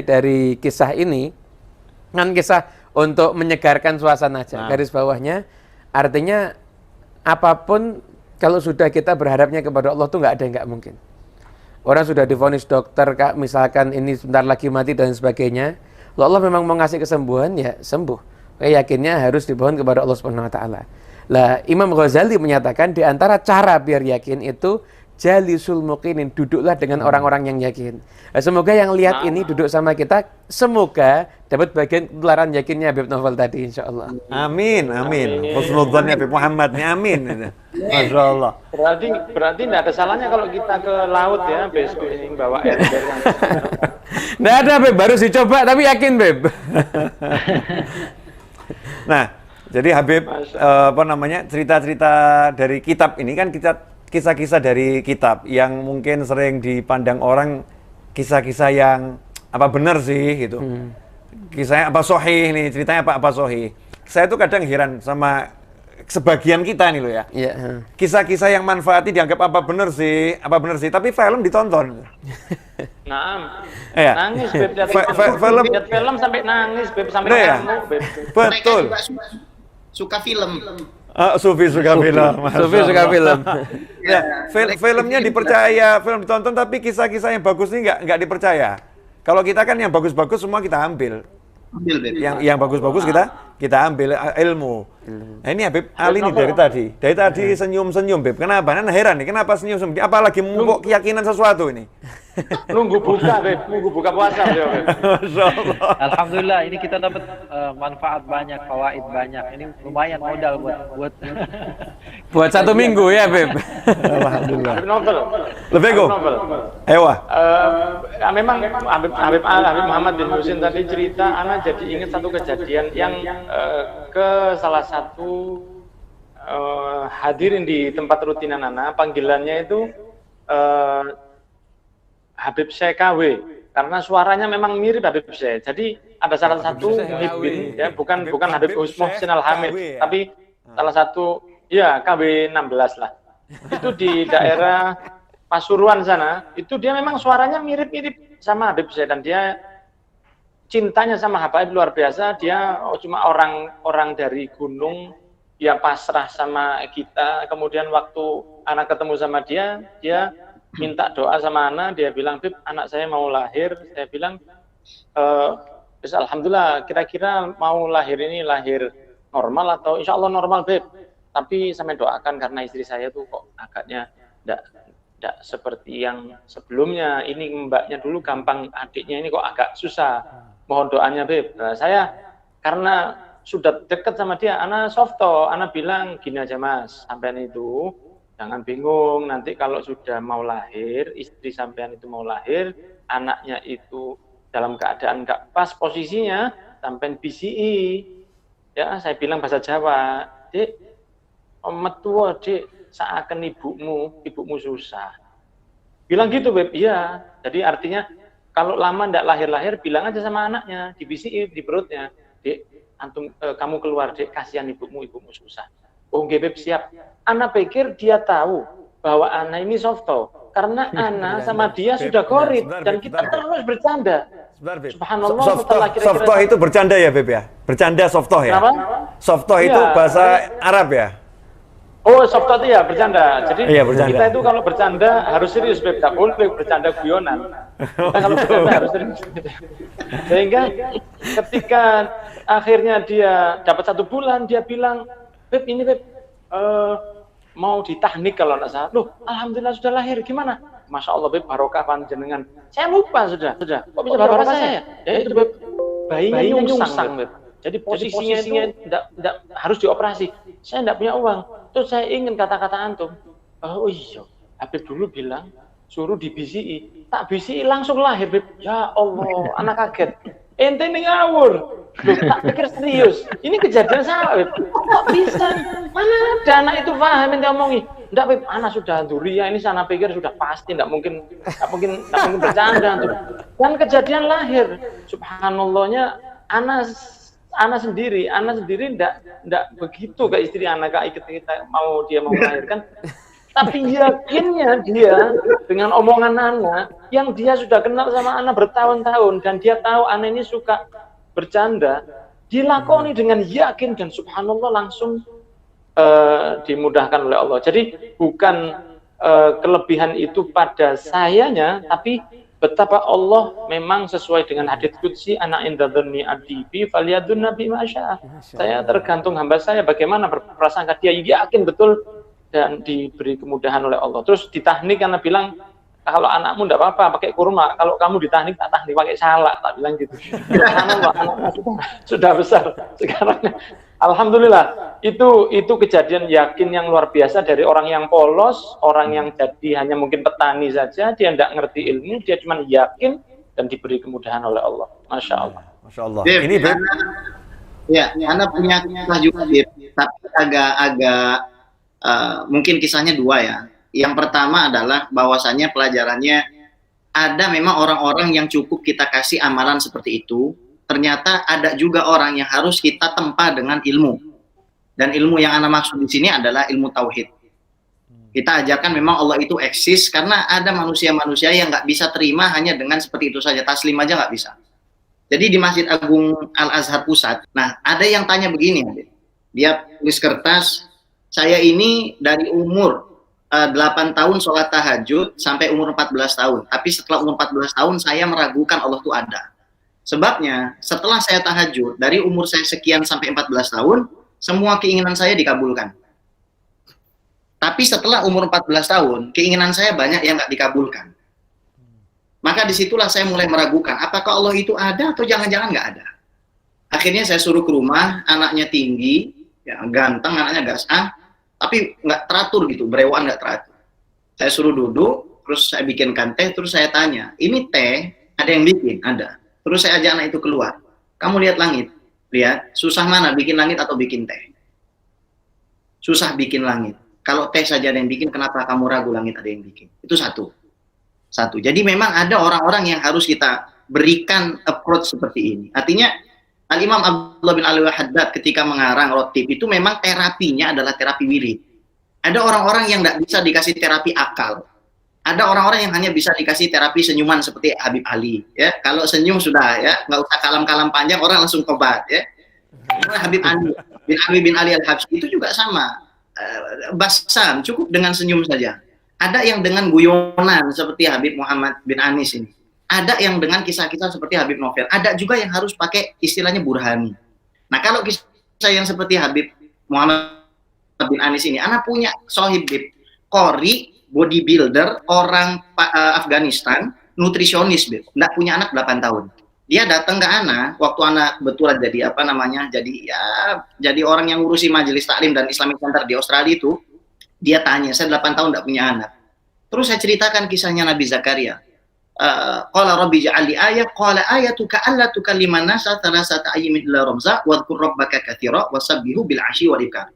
dari kisah ini, kan kisah untuk menyegarkan suasana aja. Garis bawahnya, artinya apapun kalau sudah kita berharapnya kepada Allah tuh nggak ada yang nggak mungkin. Orang sudah divonis dokter, Kak, misalkan ini sebentar lagi mati dan sebagainya. Kalau Allah memang mau ngasih kesembuhan, ya sembuh. Yakinnya harus dibawa kepada Allah Subhanahu Wa Taala. Lah, Imam Ghazali menyatakan di antara cara biar yakin itu jalisul muqinin, duduklah dengan orang-orang yang yakin. Nah, semoga yang lihat ini duduk sama kita, semoga dapat bagian ketularan yakinnya Habib Novel tadi, insya Allah. Amin. Husnudzon Habib Muhammad nih, amin. Masya Allah. Berarti tidak ada salahnya kalau kita ke laut ya, besok ini bawa air. Nggak ada, Beb, baru dicoba tapi yakin, Beb. Nah, jadi Habib cerita-cerita dari kitab ini kan kisah-kisah dari kitab yang mungkin sering dipandang orang kisah-kisah yang apa benar sih gitu. Kisahnya apa sahih nih, ceritanya apa sahih. Saya tuh kadang heran sama sebagian kita nih loh ya. Yeah. Kisah-kisah yang manfaatnya dianggap apa benar sih, tapi film ditonton. Nah, ya. Nangis Beb, lihat film sampai nangis Beb, sampai ngamuk Beb. Betul. Suka film. Sufi suka film. Ya, filmnya dipercaya, film ditonton, tapi kisah-kisah yang bagus ini nggak dipercaya. Kalau kita kan yang bagus-bagus semua kita ambil. Yang bagus-bagus kita ambil ilmu. Nah, ini Habib Ali nih dari tadi senyum-senyum, Beb. Kenapa? Nah, heran nih, kenapa senyum-senyum? Apalagi memupuk keyakinan sesuatu ini. Nunggu buka puasa ya, Beb. Masyaallah. Alhamdulillah, ini kita dapat manfaat banyak, fawaid banyak. Ini lumayan modal buat 1 minggu ya, Beb. Alhamdulillah. Habib Novel. Lebih go. Ewa. Memang Habib Muhammad bin Husin tadi cerita, ana jadi ingat satu kejadian yang ke salah satu hadirin di tempat rutinan ana, panggilannya itu Habib Syekh KW, karena suaranya memang mirip Habib Syekh. Jadi ada salah satu muhibbin, ya bukan Habib Muhsin Al-Hamid, tapi salah satu ya KW 16 lah. Itu di daerah Pasuruan sana, itu dia memang suaranya mirip-mirip sama Habib Syekh, dan dia cintanya sama Habaib luar biasa. Dia cuma orang dari gunung, dia pasrah sama kita. Kemudian waktu anak ketemu sama dia minta doa sama anak. Dia bilang, Bib, anak saya mau lahir. Saya bilang, alhamdulillah, kira-kira mau lahir ini lahir normal atau insya Allah normal, Bib. Tapi saya doakan karena istri saya tuh kok agaknya tidak seperti yang sebelumnya. Ini mbaknya dulu gampang, adiknya ini kok agak susah. Mohon doanya, Bib. Nah, saya karena sudah dekat sama dia, anak softo, anak bilang gini aja, Mas, sampean itu jangan bingung, nanti kalau sudah mau lahir, istri sampean itu mau lahir, anaknya itu dalam keadaan nggak pas posisinya, sampean BCI. Ya, saya bilang bahasa Jawa, Dek, metua, Dek, seakan ibumu susah. Bilang gitu, Beb. Iya. Jadi artinya kalau lama ndak lahir-lahir, bilang aja sama anaknya di BCI, di perutnya, Dek, antum kamu keluar, Dek, kasihan ibumu susah. Oh, Beb, siap. Ana pikir dia tahu bahwa Ana ini softo, karena Ana sama dia sudah korit, dan kita terus bercanda. Subhanallah, setelah kira-kira softo itu bercanda ya, Beb ya? Bercanda softo ya? Kenapa? Softo itu bahasa Arab ya? Oh, softo itu ya bercanda. Jadi bercanda. Kita itu kalau bercanda harus serius, Beb. Tak boleh bercanda guyonan. Kita kalau bercanda harus serius. Sehingga ketika akhirnya dia dapat 1 bulan, dia bilang, Beb ini Beb, mau ditahnik kalau nggak salah. Loh, alhamdulillah sudah lahir, gimana? Masya Allah Beb, barokah panjenengan. Saya lupa sudah. Kok bisa barokah saya? Ya itu Beb, bayinya nyungsang Beb. Jadi posisinya tidak harus dioperasi. Saya tidak punya uang. Terus saya ingin kata-kata antum. Oh iya, Habib dulu bilang suruh di BCI. Tak BCI langsung lahir Beb. Ya Allah, anak kaget. Ente ini ngawur. Loh, tak pikir serius. Ini kejadian salah Beb. Kok bisa? Mana ada anak itu paham yang ngomongi? Enggak Beb, anak sudah duria ini sana pikir sudah pasti enggak mungkin bercanda tuh. Dan kejadian lahir. Subhanallahnya anak sendiri enggak begitu ke istri anak kita dia mau melahirkan. Tapi yakinnya dia dengan omongan anak yang dia sudah kenal sama anak bertahun-tahun dan dia tahu anak ini suka bercanda, dilakoni dengan yakin dan subhanallah langsung dimudahkan oleh Allah. Jadi bukan kelebihan itu pada sayanya, tapi betapa Allah memang sesuai dengan hadits qudsi, ana inda dzanni abdi bi falyadunna bima syaa. Saya tergantung hamba saya bagaimana berprasangka, dia yakin betul dan diberi kemudahan oleh Allah. Terus ditahnik karena bilang kalau anakmu enggak apa-apa pakai kurma, kalau kamu ditahnik tak tahnik pakai salak, tak bilang gitu. Anaknya sudah besar sekarang. Alhamdulillah, itu kejadian yakin yang luar biasa dari orang yang polos, orang yang jadi hanya mungkin petani saja, dia tidak ngerti ilmu, dia cuma yakin dan diberi kemudahan oleh Allah. Masya Allah. Masya Allah. Beb, Ini Beb. Ya, Anda punya kisah juga, Beb, tapi agak mungkin kisahnya dua ya. Yang pertama adalah bahwasannya pelajarannya ada memang orang-orang yang cukup kita kasih amalan seperti itu. Ternyata ada juga orang yang harus kita tempa dengan ilmu. Dan ilmu yang Anda maksud di sini adalah ilmu tauhid. Kita ajarkan memang Allah itu eksis karena ada manusia-manusia yang nggak bisa terima hanya dengan seperti itu saja, taslim aja nggak bisa. Jadi di Masjid Agung Al-Azhar Pusat, nah ada yang tanya begini, dia tulis kertas, saya ini dari umur 8 tahun sholat tahajud sampai umur 14 tahun. Tapi setelah umur 14 tahun saya meragukan Allah itu ada. Sebabnya setelah saya tahajud dari umur saya sekian sampai 14 tahun, semua keinginan saya dikabulkan. Tapi setelah umur 14 tahun, keinginan saya banyak yang nggak dikabulkan. Maka disitulah saya mulai meragukan, apakah Allah itu ada atau jangan-jangan nggak ada. Akhirnya saya suruh ke rumah, anaknya tinggi, ya, ganteng, anaknya gasah, tapi nggak teratur gitu, berewaan nggak teratur. Saya suruh duduk, terus saya bikinkan teh, terus saya tanya, ini teh ada yang bikin? Ada. Terus saya ajak anak itu keluar. Kamu lihat langit, lihat, susah mana bikin langit atau bikin teh? Susah bikin langit. Kalau teh saja ada yang bikin, kenapa kamu ragu langit ada yang bikin? Itu satu. Jadi memang ada orang-orang yang harus kita berikan approach seperti ini. Artinya Al-Imam Abdullah bin Alwi Haddad ketika mengarang Rotib itu memang terapinya adalah terapi wirid. Ada orang-orang yang tidak bisa dikasih terapi akal. Ada orang-orang yang hanya bisa dikasih terapi senyuman seperti Habib Ali. Ya, kalau senyum sudah ya, nggak usah kalam-kalam panjang, orang langsung tobat. Ya, Habib Ali bin Ali Al-Habsyi itu juga sama. Basam cukup dengan senyum saja. Ada yang dengan guyonan seperti Habib Muhammad bin Anis ini. Ada yang dengan kisah-kisah seperti Habib Novel. Ada juga yang harus pakai istilahnya burhani. Nah, kalau kisah yang seperti Habib Muhammad bin Anis ini, anak punya sohib Qori, bodybuilder, orang Afghanistan, nutrisionis, nggak punya anak 8 tahun. Dia datang ke anak, waktu anak kebetulan jadi jadi orang yang ngurusi majelis taklim dan Islamic Center di Australia itu, dia tanya, saya 8 tahun nggak punya anak. Terus saya ceritakan kisahnya Nabi Zakaria. Qala rabbi ja'alli ayah, qala ayatuka alla tukalliman nasa thalathata ayyamin illa ramza wadhkur rabbaka katsira wasabbihu bil 'ashyi wal ibkar.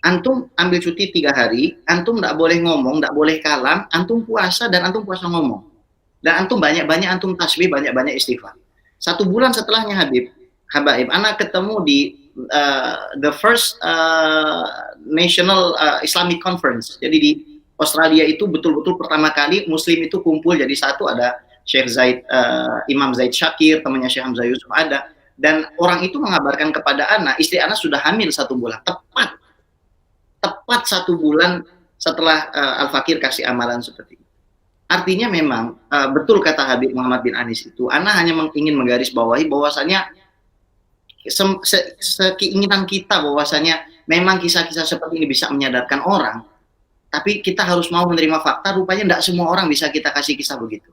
Antum ambil cuti 3 hari, antum nggak boleh ngomong, nggak boleh kalam, antum puasa dan antum puasa ngomong. Dan antum banyak-banyak antum tasbih, banyak-banyak istighfar. 1 bulan setelahnya Habaib, anak ketemu di the first National Islamic Conference. Jadi di Australia itu betul-betul pertama kali Muslim itu kumpul jadi satu. Ada Syekh Zaid, Imam Zaid Syakir, temannya Syekh Hamzah Yusuf ada. Dan orang itu mengabarkan kepada anak, istri anak sudah hamil 1 bulan. Tepat 1 bulan setelah Al-Fakir kasih amalan seperti itu. Artinya memang betul kata Habib Muhammad bin Anis itu, anak hanya ingin menggarisbawahi bahwasanya keinginan kita bahwasanya memang kisah-kisah seperti ini bisa menyadarkan orang, tapi kita harus mau menerima fakta, rupanya tidak semua orang bisa kita kasih kisah begitu.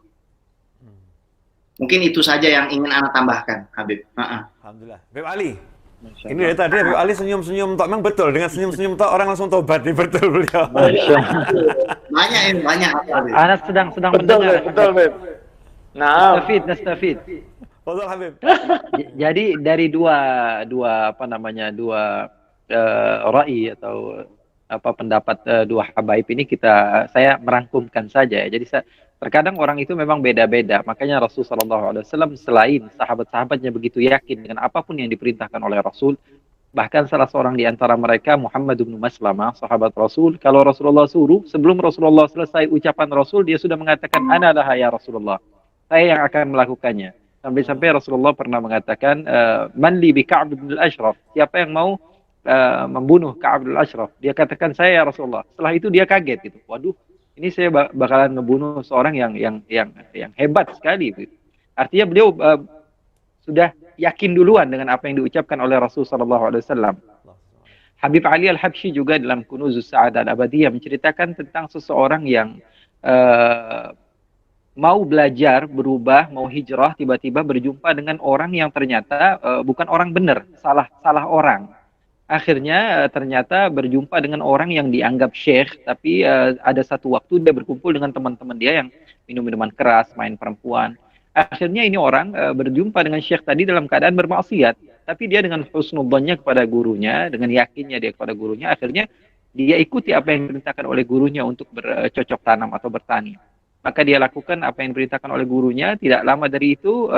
Mungkin itu saja yang ingin Ana tambahkan, Habib. Alhamdulillah. Habib Ali. Ini dari tadi Habib Ali senyum-senyum tok, memang betul, dengan senyum-senyum tok orang langsung tobat nih, betul beliau. Banyak ini, banyak. Ana sedang mendengar. Betul, Habib. Nah, Nastafid. Betul Habib. Jadi dari dua rai atau pendapat dua habaib ini saya merangkumkan saja ya. Jadi terkadang orang itu memang beda-beda. Makanya Rasulullah SAW selain sahabat-sahabatnya begitu yakin dengan apapun yang diperintahkan oleh Rasul, bahkan salah seorang di antara mereka Muhammad bin Maslamah, sahabat Rasul, kalau Rasulullah suruh, sebelum Rasulullah selesai ucapan Rasul, dia sudah mengatakan, "Ana laha ya Rasulullah." Saya yang akan melakukannya. Sampai-sampai Rasulullah pernah mengatakan, "Man li bi Ka'b bin al-Ashraf?" Siapa yang mau membunuh Ka'ab al-Ashraf? Dia katakan, "Saya ya Rasulullah." Setelah itu dia kaget gitu. Waduh, ini saya bakalan ngebunuh seorang yang hebat sekali gitu. Artinya beliau sudah yakin duluan dengan apa yang diucapkan oleh Rasul sallallahu alaihi wasallam. Habib Ali Al-Habsyi juga dalam Kunuzus Sa'adah Al-Abadiyah menceritakan tentang seseorang yang mau belajar, berubah, mau hijrah, tiba-tiba berjumpa dengan orang yang ternyata bukan orang benar, salah orang. Akhirnya ternyata berjumpa dengan orang yang dianggap syekh, tapi ada satu waktu dia berkumpul dengan teman-teman dia yang minum minuman keras, main perempuan. Akhirnya ini orang berjumpa dengan syekh tadi dalam keadaan bermaksiat, tapi dia dengan husnudzonnya kepada gurunya, dengan yakinnya dia kepada gurunya, akhirnya dia ikuti apa yang diperintahkan oleh gurunya untuk bercocok tanam atau bertani. Maka dia lakukan apa yang diperintahkan oleh gurunya. Tidak lama dari itu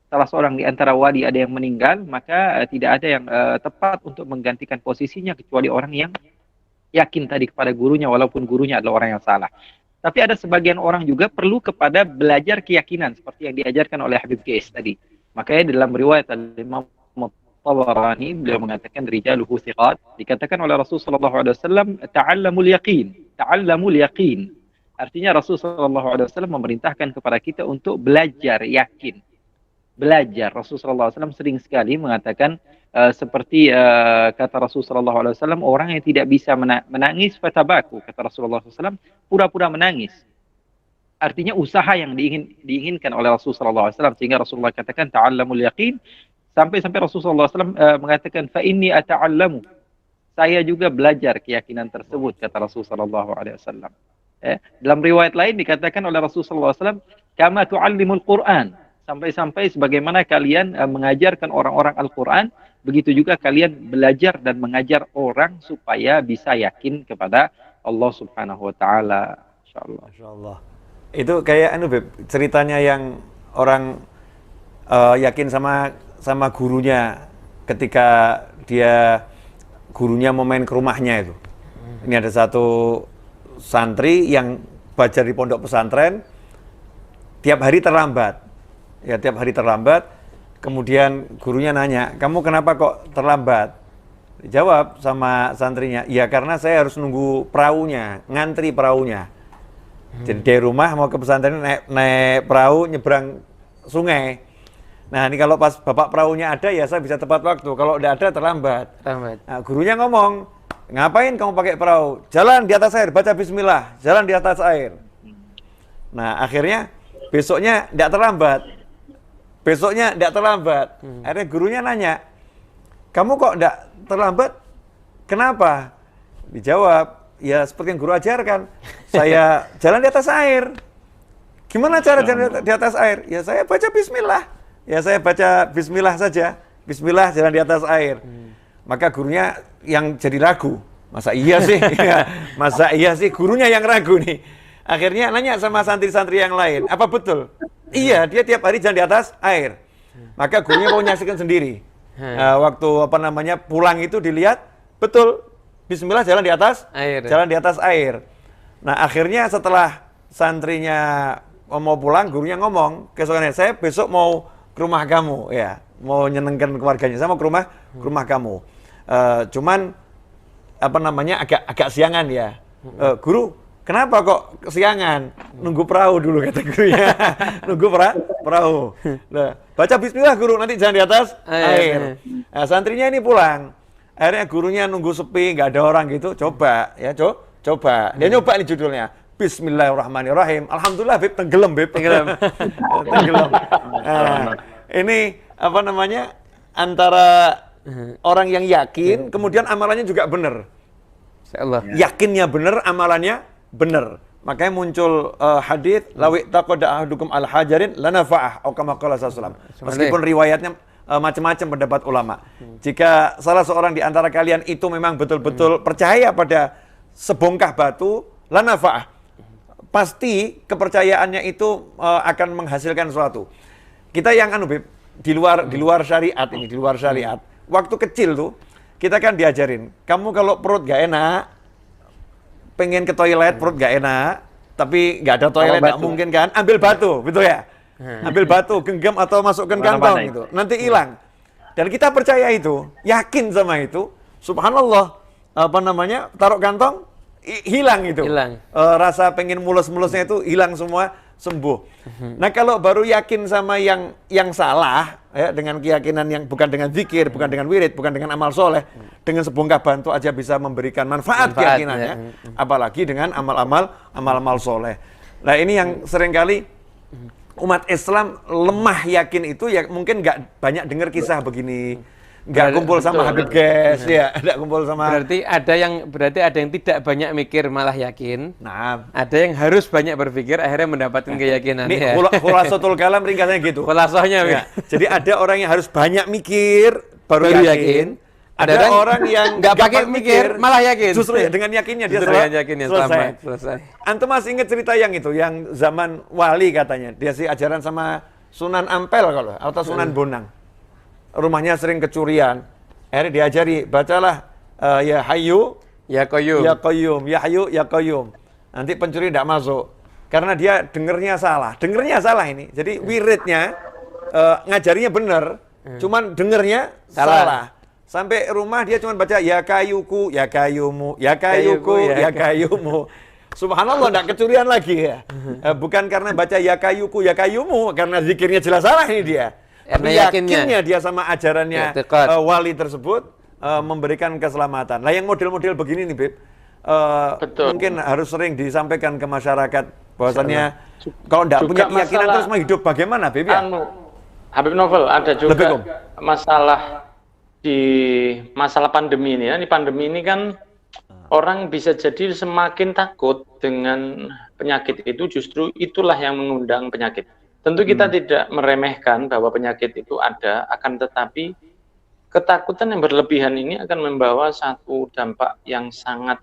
salah seorang di antara wali ada yang meninggal, maka tidak ada yang tepat untuk menggantikan posisinya kecuali orang yang yakin tadi kepada gurunya, walaupun gurunya adalah orang yang salah. Tapi ada sebagian orang juga perlu kepada belajar keyakinan seperti yang diajarkan oleh Habib Qais tadi. Makanya dalam riwayat Imam Tabarani beliau mengatakan rijaluhu thiqat, dikatakan oleh Rasulullah SAW, ta'allamul yaqin. Artinya Rasulullah SAW memerintahkan kepada kita untuk belajar yakin. Belajar. Rasulullah SAW sering sekali mengatakan seperti kata Rasulullah SAW, orang yang tidak bisa menangis fatabaku, kata Rasulullah SAW, pura-pura menangis. Artinya usaha yang diinginkan oleh Rasulullah SAW, sehingga Rasulullah katakan ta'allamul yaqin, sampai Rasulullah SAW mengatakan fa inni ata'allamu, saya juga belajar keyakinan tersebut, kata Rasulullah SAW. Dalam riwayat lain dikatakan oleh Rasulullah SAW, kama tu'allimul Qur'an, sampai-sampai sebagaimana kalian mengajarkan orang-orang Al-Quran, begitu juga kalian belajar dan mengajar orang supaya bisa yakin kepada Allah Subhanahu wa taala. Insyaallah. Itu kayak Beb, ceritanya yang orang yakin sama gurunya ketika gurunya mau main ke rumahnya itu. Ini ada satu santri yang belajar di pondok pesantren, tiap hari terlambat. Kemudian gurunya nanya, "Kamu kenapa kok terlambat?" Dijawab sama santrinya, "Ya karena saya harus nunggu perahunya, ngantri perahunya." Jadi dari rumah mau ke pesantren naik perahu nyebrang sungai. Nah ini kalau pas bapak perahunya ada ya saya bisa tepat waktu, kalau udah ada terlambat. Nah, gurunya ngomong, "Ngapain kamu pakai perahu? Jalan di atas air, baca bismillah, jalan di atas air." Nah akhirnya besoknya tidak terlambat. Akhirnya gurunya nanya, "Kamu kok tidak terlambat? Kenapa?" Dijawab, "Ya seperti yang guru ajarkan, saya jalan di atas air." "Gimana cara jalan di atas air?" "Ya saya baca bismillah." "Ya saya baca bismillah saja. Bismillah jalan di atas air." Maka gurunya yang jadi ragu. Masa iya sih gurunya yang ragu nih. Akhirnya nanya sama santri-santri yang lain, "Apa betul?" "Iya, dia tiap hari jalan di atas air." Maka gurunya mau nyaksikan sendiri. Waktu pulang itu dilihat, betul, bismillah jalan di atas air. Nah akhirnya setelah santrinya mau pulang, gurunya ngomong, "Keesokannya saya besok mau ke rumah kamu, ya, mau nyenengkan keluarganya, saya mau ke rumah kamu. Cuman agak siangan ya." "Guru, kenapa kok kesiangan?" "Nunggu perahu dulu," kata gurunya. Nunggu perahu. Nah, "Baca bismillah guru, nanti jalan di atas air." Nah, santrinya ini pulang. Akhirnya gurunya nunggu sepi, nggak ada orang gitu. Coba, ya coba. Dia nyoba nih judulnya. Bismillahirrahmanirrahim. Alhamdulillah, Beb, tenggelam, Beb. Tenggelam. Nah, ini apa namanya? Antara orang yang yakin, kemudian amalannya juga benar. Insyaallah. Yakinnya benar, amalannya benar. Makanya muncul hadis lawi taqada ahadukum al hajarin lanafa'ah atau kama qala sallallahu. Meskipun riwayatnya macam-macam pendapat ulama. Jika salah seorang di antara kalian itu memang betul-betul percaya pada sebongkah batu, lanafa'ah. Pasti kepercayaannya itu akan menghasilkan sesuatu. Kita yang Beb, di luar syariat ini, di luar syariat. Waktu kecil tuh kita kan diajarin, kamu kalau perut gak enak, pengen ke toilet, perut gak enak, tapi gak ada toilet, gak mungkin kan, ambil batu, betul ya? Ambil batu, genggam atau masukkan kantong gitu, nanti hilang. Dan kita percaya itu, yakin sama itu, subhanallah, apa namanya, taruh kantong, hilang itu. Rasa pengen mulus-mulusnya itu hilang semua, sembuh. Nah kalau baru yakin sama yang salah, ya, dengan keyakinan yang bukan dengan zikir, bukan dengan wirid, bukan dengan amal soleh, dengan sebongkah bantu aja bisa memberikan manfaat keyakinannya, apalagi dengan amal-amal soleh. Nah ini yang seringkali umat Islam lemah yakin itu, ya mungkin nggak banyak dengar kisah begini. Nggak kumpul sama Habib Ges, ya, nggak kumpul sama. Berarti ada yang tidak banyak mikir malah yakin. Nah, ada yang harus banyak berpikir akhirnya mendapatkan keyakinan. Ini khulasatul kalam ringkasnya gitu. Khulasahnya ya. Jadi ada orang yang harus banyak mikir baru yakin. Ada orang yang nggak pakai mikir malah yakin. Justru ya dengan yakinnya dia selesai. Antum masih ingat cerita yang itu, yang zaman wali katanya dia sih ajaran sama Sunan Ampel atau Sunan Bonang. Rumahnya sering kecurian. Akhirnya diajari, bacalah ya Hayyu, ya Qayyum, ya Qayyum, ya Hayyu, ya Qayyum. Nanti pencuri tidak masuk. Karena dia dengernya salah ini. Jadi wiridnya ngajarinya benar, cuman dengernya salah. Sampai rumah dia cuma baca ya kayuku, ya kayumu, ya kayuku, ya kayumu. Subhanallah, tidak kecurian lagi ya. Bukan karena baca ya kayuku, ya kayumu, karena zikirnya jelas salah ini dia. Tapi yakinnya dia sama ajarannya wali tersebut memberikan keselamatan. Lah yang model-model begini nih, Beb, mungkin harus sering disampaikan ke masyarakat bahwasannya kalau tidak punya keyakinan terus mau hidup bagaimana, Beb? Ya? Habib Novel, ada juga masalah pandemi ini. Di pandemi ini kan orang bisa jadi semakin takut dengan penyakit itu, justru itulah yang mengundang penyakit. Tentu kita tidak meremehkan bahwa penyakit itu ada, akan tetapi ketakutan yang berlebihan ini akan membawa satu dampak yang sangat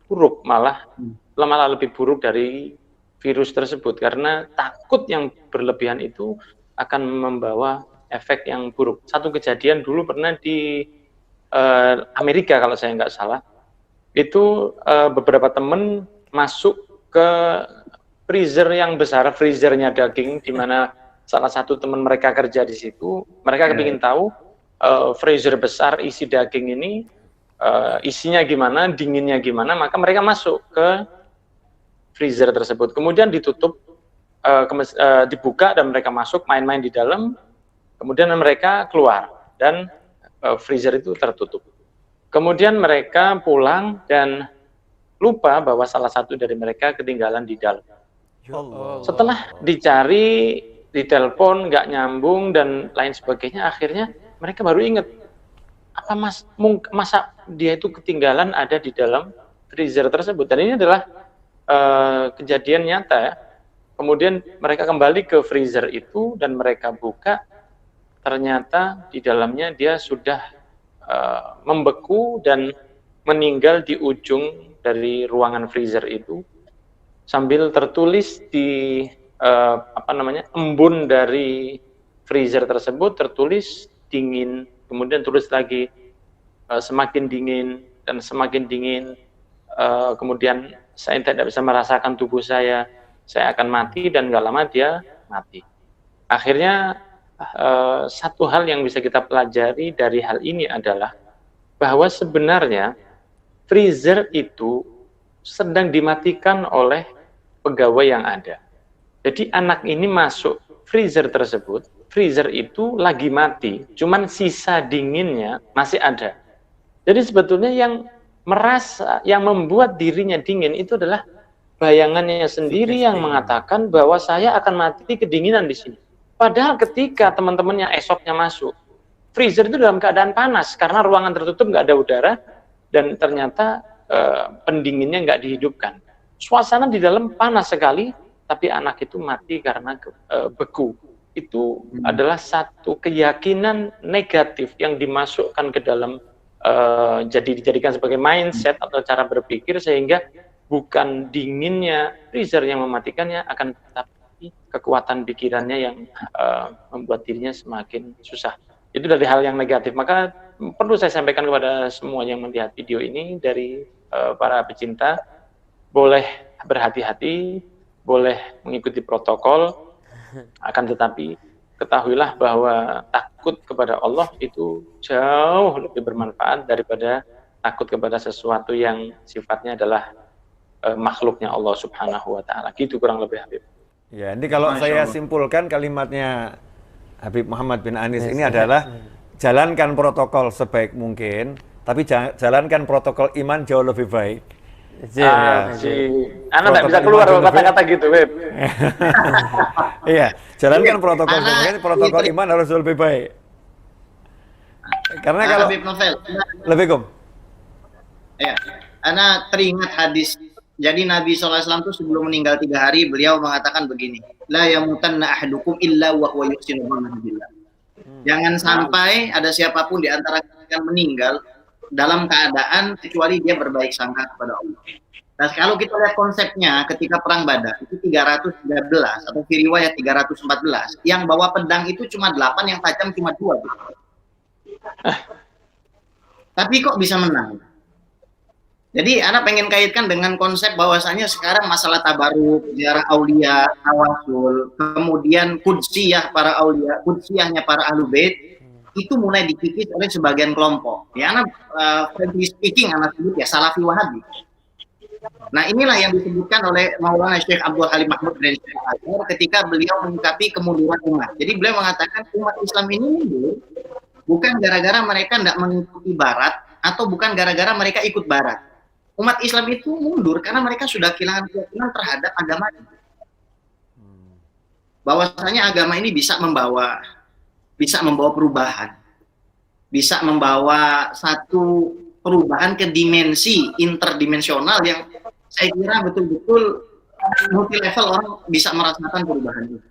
buruk, malah lebih buruk dari virus tersebut. Karena takut yang berlebihan itu akan membawa efek yang buruk. Satu kejadian dulu pernah di Amerika kalau saya nggak salah, itu beberapa teman masuk ke freezer yang besar, freezernya daging, di mana salah satu teman mereka kerja di situ. Mereka kepingin tahu freezer besar isi daging ini isinya gimana, dinginnya gimana, maka mereka masuk ke freezer tersebut. Kemudian ditutup, dibuka dan mereka masuk, main-main di dalam. Kemudian mereka keluar dan freezer itu tertutup. Kemudian mereka pulang dan lupa bahwa salah satu dari mereka ketinggalan di dalam. Setelah dicari, ditelepon, nggak nyambung dan lain sebagainya, akhirnya mereka baru ingat, apa masa dia itu ketinggalan ada di dalam freezer tersebut. Dan ini adalah kejadian nyata ya. Kemudian mereka kembali ke freezer itu dan mereka buka, ternyata di dalamnya dia sudah membeku dan meninggal di ujung dari ruangan freezer itu. Sambil tertulis di embun dari freezer tersebut tertulis dingin, kemudian tulis lagi semakin dingin dan semakin dingin, kemudian saya tidak bisa merasakan tubuh saya akan mati, dan nggak lama dia mati. Akhirnya satu hal yang bisa kita pelajari dari hal ini adalah bahwa sebenarnya freezer itu sedang dimatikan oleh pegawai yang ada. Jadi anak ini masuk freezer tersebut, freezer itu lagi mati, cuman sisa dinginnya masih ada. Jadi sebetulnya yang merasa, yang membuat dirinya dingin itu adalah bayangannya sendiri yang mengatakan bahwa saya akan mati kedinginan di sini. Padahal ketika teman-temannya esoknya masuk, freezer itu dalam keadaan panas karena ruangan tertutup, nggak ada udara, dan ternyata pendinginnya nggak dihidupkan. Suasana di dalam panas sekali, tapi anak itu mati karena beku. Itu adalah satu keyakinan negatif yang dimasukkan ke dalam dijadikan sebagai mindset atau cara berpikir, sehingga bukan dinginnya freezer yang mematikannya, akan tetapi kekuatan pikirannya yang membuat dirinya semakin susah. Itu dari hal yang negatif. Maka perlu saya sampaikan kepada semua yang melihat video ini, dari para pecinta, boleh berhati-hati, boleh mengikuti protokol, akan tetapi ketahuilah bahwa takut kepada Allah itu jauh lebih bermanfaat daripada takut kepada sesuatu yang sifatnya adalah makhluknya Allah Subhanahu wa Ta'ala. Gitu kurang lebih, Habib. Ya, ini kalau saya simpulkan kalimatnya Habib Muhammad bin Anis ini adalah jalankan protokol sebaik mungkin, tapi jalankan protokol iman jauh lebih baik. Anak nggak bisa keluar kata-kata gitu, Web. Iya, jalankan protokol protokol iman harus lebih baik. Karena kalau Habib Novel, Assalamualaikum. Ya, Ana teringat hadis. Jadi Nabi SAW itu sebelum meninggal 3 hari, beliau mengatakan begini, la yamutanna ahadukum illa wa huwa yuhsinu dhanna billah. Jangan sampai ada siapapun di antara kalian meninggal dalam keadaan kecuali dia berbaik sangka kepada Allah. Nah, kalau kita lihat konsepnya ketika perang Badar itu 313 atau di riwayat 314, yang bawa pedang itu cuma 8, yang tajam cuma 2. Tapi kok bisa menang? Jadi anak pengen kaitkan dengan konsep bahwasanya sekarang masalah tabaruk, ziarah aulia, tawasul, kemudian kudsiyah para aulia, kudsiyahnya para ahlu bait, itu mulai dikikis oleh sebagian kelompok. Ya, anak frankly speaking, anak sebut ya Salafi Wahabi. Nah, inilah yang disebutkan oleh Maulana Syekh Abdul Halim Mahmud dari Syekh Azhar ketika beliau mengungkapi kemunduran umat. Jadi beliau mengatakan umat Islam ini mundur bukan gara-gara mereka tidak mengikuti Barat, atau bukan gara-gara mereka ikut Barat. Umat Islam itu mundur karena mereka sudah kehilangan keyakinan terhadap agama ini. Bahwasanya agama ini bisa membawa perubahan, bisa membawa satu perubahan ke dimensi interdimensional yang saya kira betul-betul multi level orang bisa merasakan perubahan itu.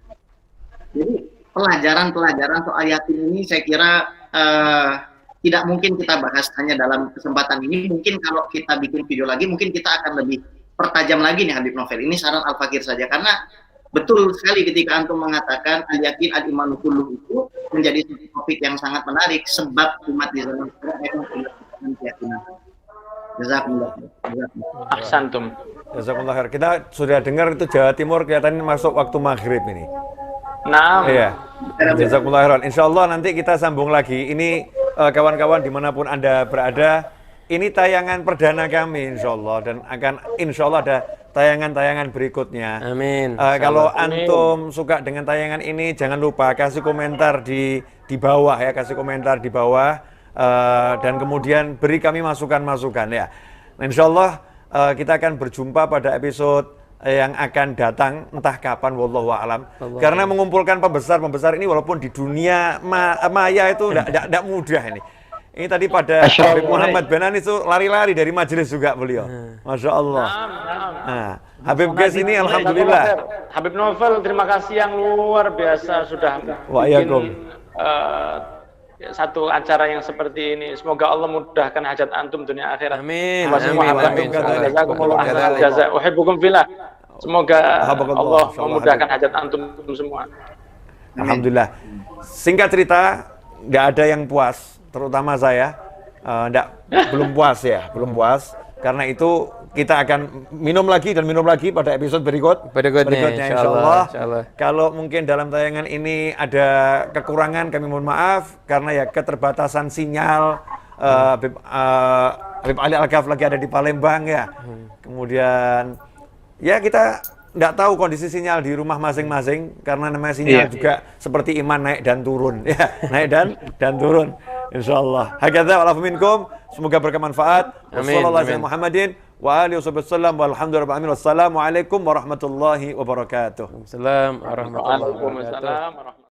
Jadi pelajaran-pelajaran soal yakin ini saya kira tidak mungkin kita bahas hanya dalam kesempatan ini. Mungkin kalau kita bikin video lagi, mungkin kita akan lebih pertajam lagi nih Habib Novel. Ini saran Al-Fakir saja, karena betul sekali ketika antum mengatakan al-yakin al-imanu kulluh itu menjadi topik yang sangat menarik, sebab umat di zaman sekarang memang punya keyakinan. Jazakumullah. Ahsantum. Jazakumullah khair. Kita sudah dengar itu Jawa Timur kelihatannya masuk waktu maghrib ini. Nah, iya. Jazakumullah khairan. Insyaallah nanti kita sambung lagi. Ini kawan-kawan dimanapun Anda berada, ini tayangan perdana kami insyaallah, dan akan insyaallah ada tayangan-tayangan berikutnya. Amin. Kalau antum suka dengan tayangan ini, jangan lupa kasih komentar di bawah ya, kasih komentar di bawah, dan kemudian beri kami masukan-masukan ya. Insyaallah kita akan berjumpa pada episode yang akan datang, entah kapan, wallahu a'lam. Karena mengumpulkan pembesar ini walaupun di dunia maya itu tidak mudah ini. Ini tadi pada Habib Muhammad bin Anis itu lari-lari dari majelis juga beliau. Masya Allah. Nah, Habib Ges ini alhamdulillah. Habib Novel, terima kasih yang luar biasa sudah bikin satu acara yang seperti ini. Semoga Allah mudahkan hajat antum dunia akhirat. Amin. Uhibbukum fillah. Semoga Allah memudahkan hajat antum semua. Alhamdulillah. Singkat cerita, nggak ada yang puas, terutama saya, belum puas ya, belum puas. Karena itu kita akan minum lagi pada episode berikutnya insyaallah. Kalau mungkin dalam tayangan ini ada kekurangan, kami mohon maaf karena ya keterbatasan sinyal. Habib Ali Al-Ghaf lagi ada di Palembang ya. Kemudian ya kita nggak tahu kondisi sinyal di rumah masing-masing karena namanya sinyal juga seperti iman naik dan turun ya, naik dan turun. Insyaallah. Hakadza wa'alafu minkum. Semoga bermanfaat. Amin, Wassallallahu amin. ala Muhammadin wa alihi wasallam walhamdulillahi wassalamu alaikum warahmatullahi wabarakatuh. Assalamualaikum warahmatullahi wabarakatuh. Waalaikumsalam warahmatullahi